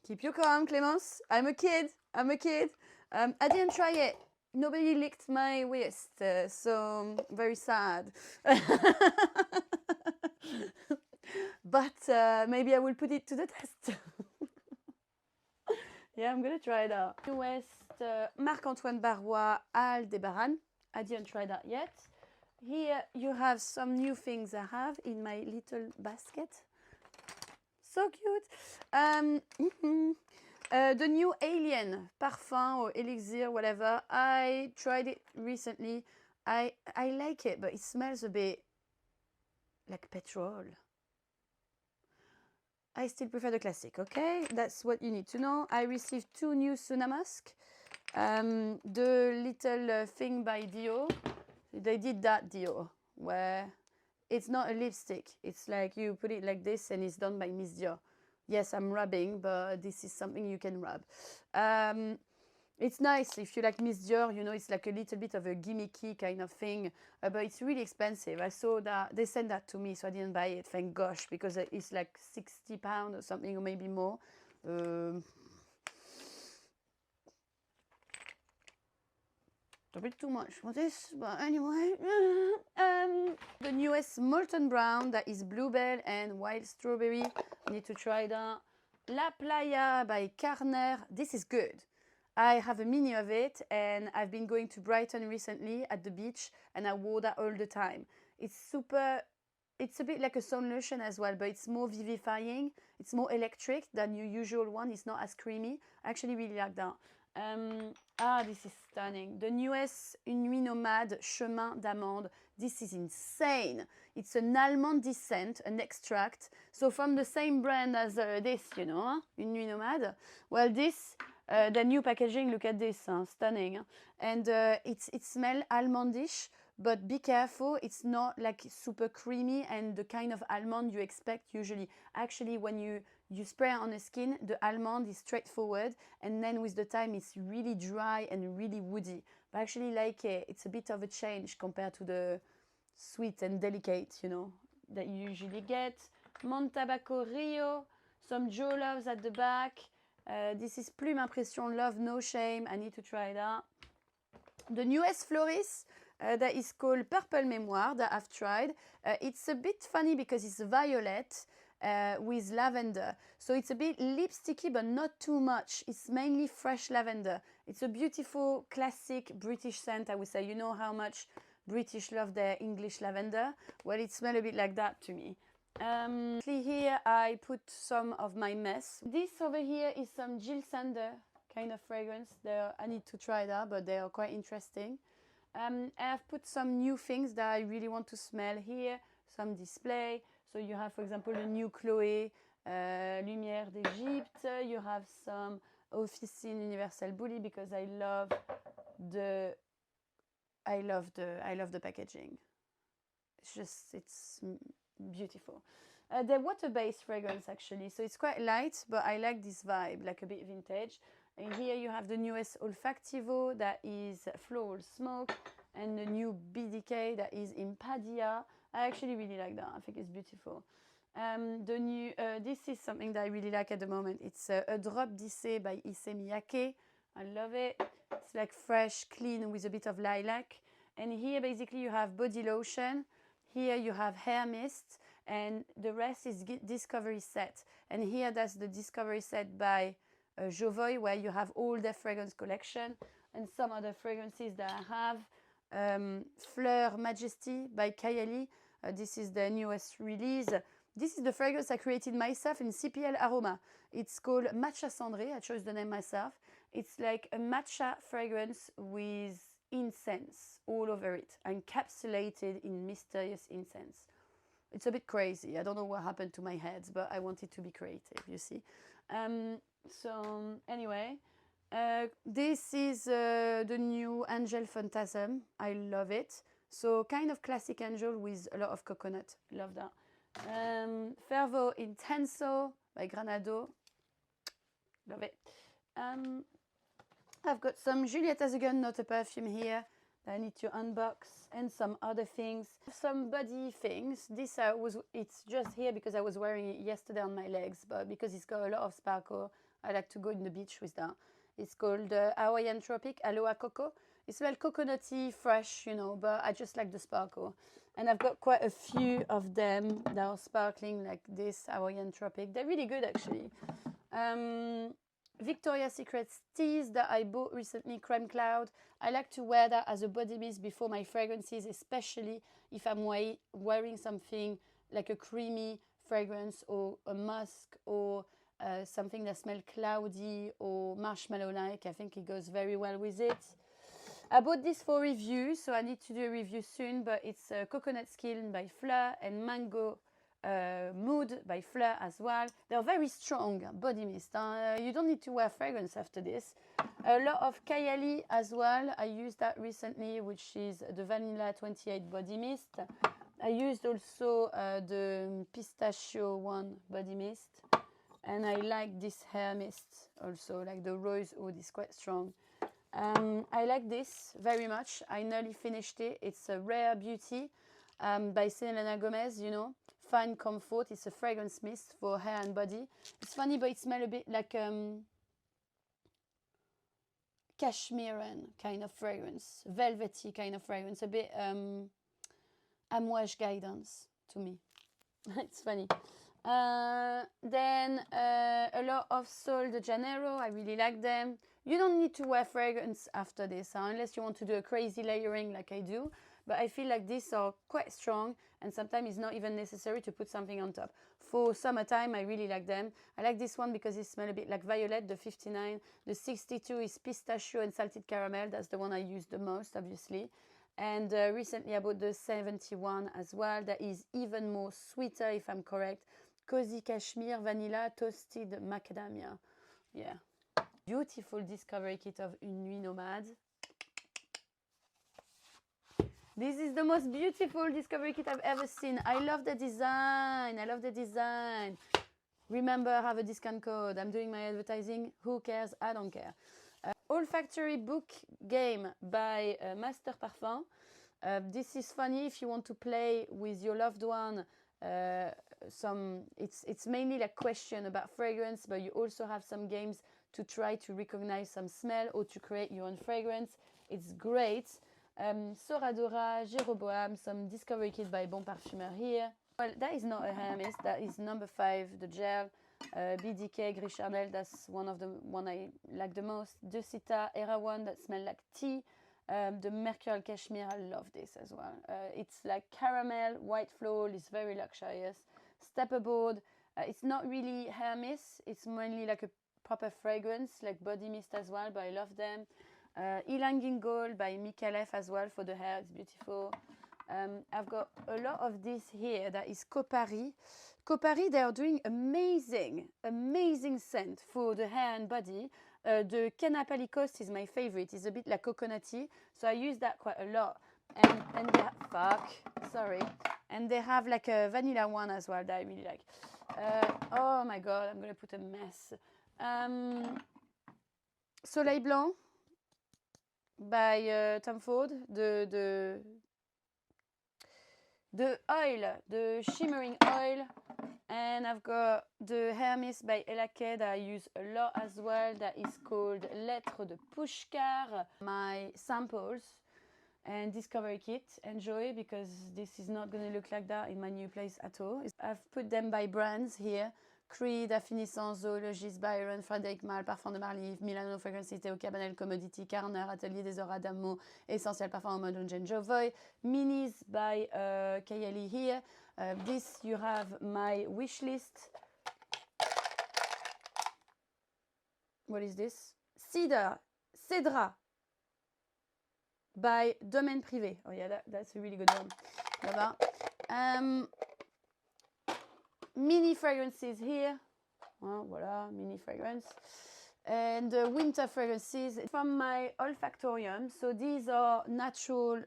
Keep your calm, Clémence. I'm a kid. I didn't try it. Nobody licked my waist, so very sad. But maybe I will put it to the test. Yeah, I'm gonna try it out. West, Marc-Antoine Barrois, Aldebaran. I didn't try that yet. Here you have some new things I have in my little basket. So cute. The new Alien parfum or elixir, whatever. I tried it recently. I like it, but it smells a bit like petrol. I still prefer the classic, okay? That's what you need to know. I received 2 new Sunamask. The little thing by Dio. They did that Dio, where it's not a lipstick. It's like you put it like this and it's done by Miss Dior. Yes, I'm rubbing, but this is something you can rub. It's nice if you like Miss Dior, you know, it's like a little bit of a gimmicky kind of thing, but it's really expensive. I saw that they sent that to me, so I didn't buy it, thank gosh, because it's like £60 or something, or maybe more. A bit too much for this, but anyway. The newest Molten Brown, that is Bluebell and Wild Strawberry. I need to try that. La Playa by Carner. This is good. I have a mini of it, and I've been going to Brighton recently at the beach, and I wore that all the time. It's a bit like a sun lotion as well, but it's more vivifying. It's more electric than your usual one. It's not as creamy. I actually really like that. This is stunning. The newest Nuit Nomade Chemin d'Amande. This is insane. It's an almond descent, an extract. So from the same brand as this, you know, Une Nuit Nomade. Well, this, the new packaging, look at this, stunning. And it smells almondish, but be careful, it's not like super creamy and the kind of almond you expect usually. Actually, when you spray on the skin, the almond is straightforward, and then with the time it's really dry and really woody. But I actually like it. It's a bit of a change compared to the sweet and delicate, you know, that you usually get. Montabaco Rio, some Joe Loves at the back. This is Plume Impression Love No Shame. I need to try that. The newest Floris, that is called Purple Memoir, that I've tried. It's a bit funny because it's violet with lavender. So it's a bit lipsticky, but not too much. It's mainly fresh lavender. It's a beautiful, classic British scent, I would say. You know how much British love their English lavender? Well, it smells a bit like that to me. Here I put some of my mess. This over here is some Jill Sander kind of fragrance. I need to try that, but they are quite interesting. I've put some new things that I really want to smell here, some display. So you have, for example, the new Chloé Lumière d'Égypte. You have some Officine Universal Bully, because I love the packaging. It's beautiful. They're water-based fragrance actually, so it's quite light, but I like this vibe, like a bit vintage. And here you have the newest Olfactivo, that is Floral Smoke, and the new BDK, that is Impadia. I actually really like that. I think it's beautiful. This is something that I really like at the moment. It's a Drop d'Issey by Issey Miyake. I love it. It's like fresh, clean with a bit of lilac. And here basically you have body lotion. Here you have hair mist, and the rest is Discovery Set. And here that's the Discovery Set by Jovoy, where you have all their fragrance collection, and some other fragrances that I have. Fleur Majesty by Kayali. This is the newest release. This is the fragrance I created myself in CPL Aroma. It's called Matcha Cendré. I chose the name myself. It's like a matcha fragrance with incense all over it, encapsulated in mysterious incense. It's a bit crazy. I don't know what happened to my head, but I wanted to be creative, you see. So anyway, this is the new Angel Phantasm. I love it. So kind of classic angel with a lot of coconut. Love that. Fervo Intenso by Granado. Love it. I've got some Juliette Azugun, not a perfume here, that I need to unbox, and some other things. Some body things. It's just here because I was wearing it yesterday on my legs, but because it's got a lot of sparkle, I like to go in the beach with that. It's called Hawaiian Tropic Aloha Coco. It smells coconutty, fresh, you know, but I just like the sparkle. And I've got quite a few of them that are sparkling, like this Hawaiian Tropic. They're really good, actually. Victoria's Secret Tease that I bought recently, Creme Cloud. I like to wear that as a body mist before my fragrances, especially if I'm wearing something like a creamy fragrance or a musk or something that smells cloudy or marshmallow-like. I think it goes very well with it. I bought this for review, so I need to do a review soon, but it's Coconut Skin by Fleur and Mango Mood by Fleur as well. They're very strong body mist. You don't need to wear fragrance after this. A lot of Kayali as well. I used that recently, which is the Vanilla 28 body mist. I used also the pistachio one body mist, and I like this hair mist also, like the rose oud is quite strong. I like this very much. I nearly finished it. It's a Rare Beauty by Selena Gomez, you know. Fine Comfort. It's a fragrance mist for hair and body. It's funny, but it smells a bit like cashmerean kind of fragrance, velvety kind of fragrance, a bit Amouage Guidance to me. It's funny. Then a lot of Sol de Janeiro. I really like them. You don't need to wear fragrance after this, unless you want to do a crazy layering like I do. But I feel like these are quite strong, and sometimes it's not even necessary to put something on top. For summertime, I really like them. I like this one because it smells a bit like violet, the 59. The 62 is pistachio and salted caramel. That's the one I use the most, obviously. And recently I bought the 71 as well. That is even more sweeter, if I'm correct. Cozy Cashmere, Vanilla, Toasted Macadamia. Yeah. Beautiful discovery kit of Une Nuit Nomade. This is the most beautiful discovery kit I've ever seen. I love the design. I love the design. Remember, I have a discount code. I'm doing my advertising. Who cares? I don't care. Olfactory book game by Master Parfum. This is funny if you want to play with your loved one. It's mainly like question about fragrance, but you also have some games to try to recognize some smell or to create your own fragrance. It's great. Soradora, Jéroboam, some discovery kit by Bon Parfumeur here. Well, that is not a hair mist. That is number 5, the gel. BDK, Gris Charnel, that's one of the one I like the most. De Cita, Era One, that smell like tea. The Mercurial Cashmere, I love this as well. It's like caramel, white floral, it's very luxurious. Stepperboard, it's not really hair mist, it's mainly like a proper fragrance, like body mist as well, but I love them. Ylang in Gold by Micallef as well for the hair, it's beautiful. I've got a lot of this here that is Copari. Copari, they are doing amazing scent for the hair and body. The Canapali Coast is my favorite. It's a bit like coconutty, so I use that quite a lot. And they and they have like a vanilla one as well that I really like. Oh my god, I'm gonna put a mess. Soleil Blanc by Tom Ford. The oil, the shimmering oil. And I've got the hair mist by Elake that I use a lot as well. That is called Lettres de Pushkar. My samples and discovery kit. Enjoy, because this is not going to look like that in my new place at all. I've put them by brands here. Creed, Affinissance, Zoologist, Byron, Frédéric Malle, Parfum de Marly, Milano Fragrance Cité, Cabanel, Commodity, Carner, Atelier des Auras d'Amo, Essentiel Parfum en mode Jen Jovoy, Minis by Kayali here. This you have my wish list. What is this? Cedra by Domaine Privé. Oh yeah, that's a really good one. Là-bas. Mini fragrances here. Well, voila, mini fragrance. And winter fragrances from my olfactorium. So these are natural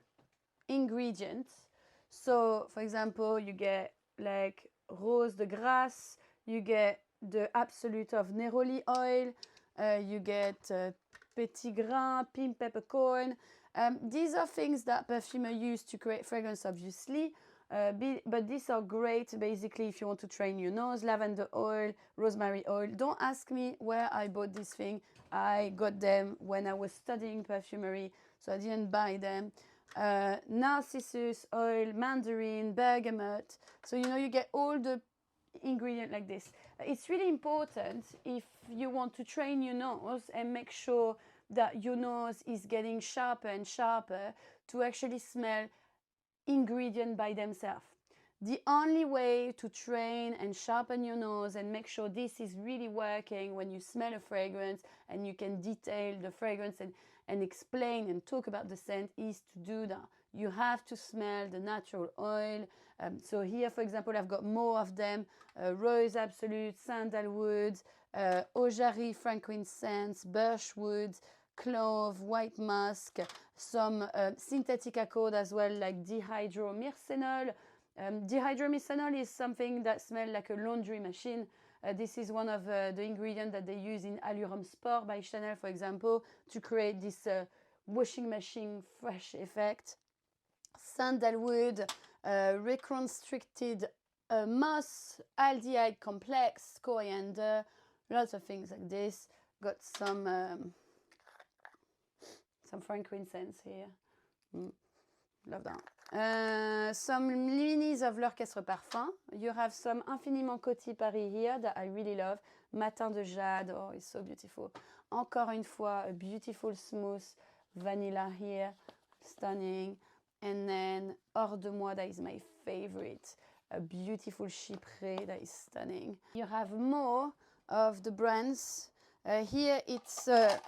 ingredients. So, for example, you get like Rose de Grasse, you get the Absolute of Neroli oil, you get Petit Grain, Pink Peppercorn. These are things that perfumers use to create fragrance, obviously. But these are great basically if you want to train your nose. Lavender oil, rosemary oil. Don't ask me where I bought this thing. I got them when I was studying perfumery, so I didn't buy them. Narcissus oil, mandarin, bergamot. So you know, you get all the ingredients like this. It's really important if you want to train your nose and make sure that your nose is getting sharper and sharper to actually smell ingredients by themselves. The only way to train and sharpen your nose and make sure this is really working when you smell a fragrance and you can detail the fragrance and explain and talk about the scent is to do that. You have to smell the natural oil. So here, for example, I've got more of them. Rose Absolute, Sandalwood, Eau Jarry, frankincense, birchwood, clove, white musk, some synthetic accord as well, like dihydromyrcenol, Dihydromisonol is something that smells like a laundry machine. This is one of the ingredients that they use in Allure Sport by Chanel, for example, to create this washing machine fresh effect. Sandalwood, reconstructed moss, aldehyde complex, coriander, lots of things like this. Got some frankincense here. Love that. Some minis of l'Orchestre Parfum. You have some Infiniment Coty Paris here that I really love. Matin de Jade, oh, it's so beautiful. Encore une fois, a beautiful smooth vanilla here, stunning. And then Hors de Moi, that is my favorite. A beautiful chyprès that is stunning. You have more of the brands. Here it's a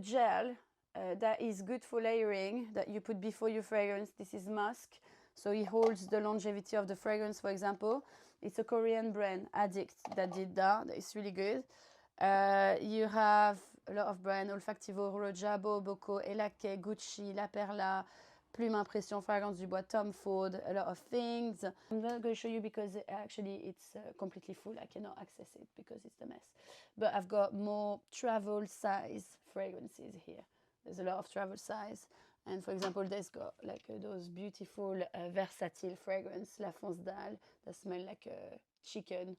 gel that is good for layering that you put before your fragrance. This is musk, so it holds the longevity of the fragrance, for example. It's a Korean brand, Addict, that did that. It's really good. You have a lot of brands: Olfactivo, Rojabo, Bocco, Elake, Gucci, La Perla, Plume Impression, Fragrance du Bois, Tom Ford, a lot of things. I'm not going to show you because actually it's completely full. I cannot access it because it's a mess. But I've got more travel size fragrances here. There's a lot of travel size. And for example, there's got like those beautiful versatile fragrance, La Fonce d'Al, that smell like chicken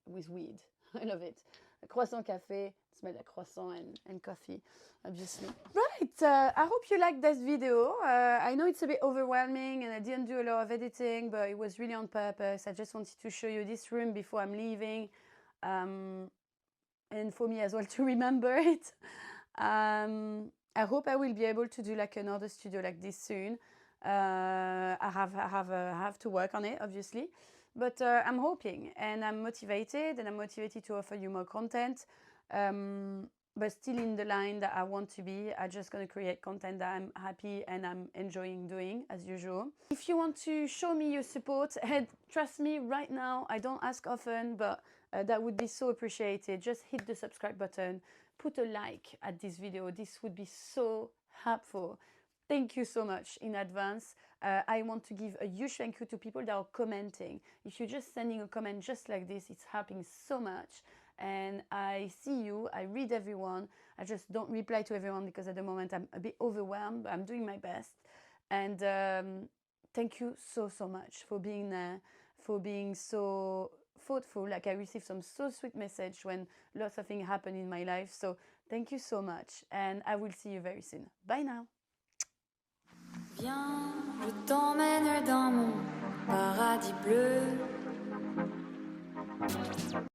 with weed. I love it. A croissant café, smell like croissant and coffee, obviously. Right, I hope you liked this video. I know it's a bit overwhelming and I didn't do a lot of editing, but it was really on purpose. I just wanted to show you this room before I'm leaving. And for me as well to remember it. I hope I will be able to do like another studio like this soon. I have to work on it, obviously. But I'm hoping and I'm motivated to offer you more content. But still in the line that I want to be. I'm just going to create content that I'm happy and I'm enjoying doing as usual. If you want to show me your support, trust me right now, I don't ask often, but that would be so appreciated. Just hit the subscribe button, put a like at this video. This would be so helpful. Thank you so much in advance. I want to give a huge thank you to people that are commenting. If you're just sending a comment just like this, it's helping so much. And I see you, I read everyone. I just don't reply to everyone because at the moment I'm a bit overwhelmed, but I'm doing my best. And thank you so much for being there, for being so thoughtful. Like I received some so sweet message when lots of things happen in my life. So thank you so much. And I will see you very soon. Bye now. Viens, je t'emmène dans mon paradis bleu.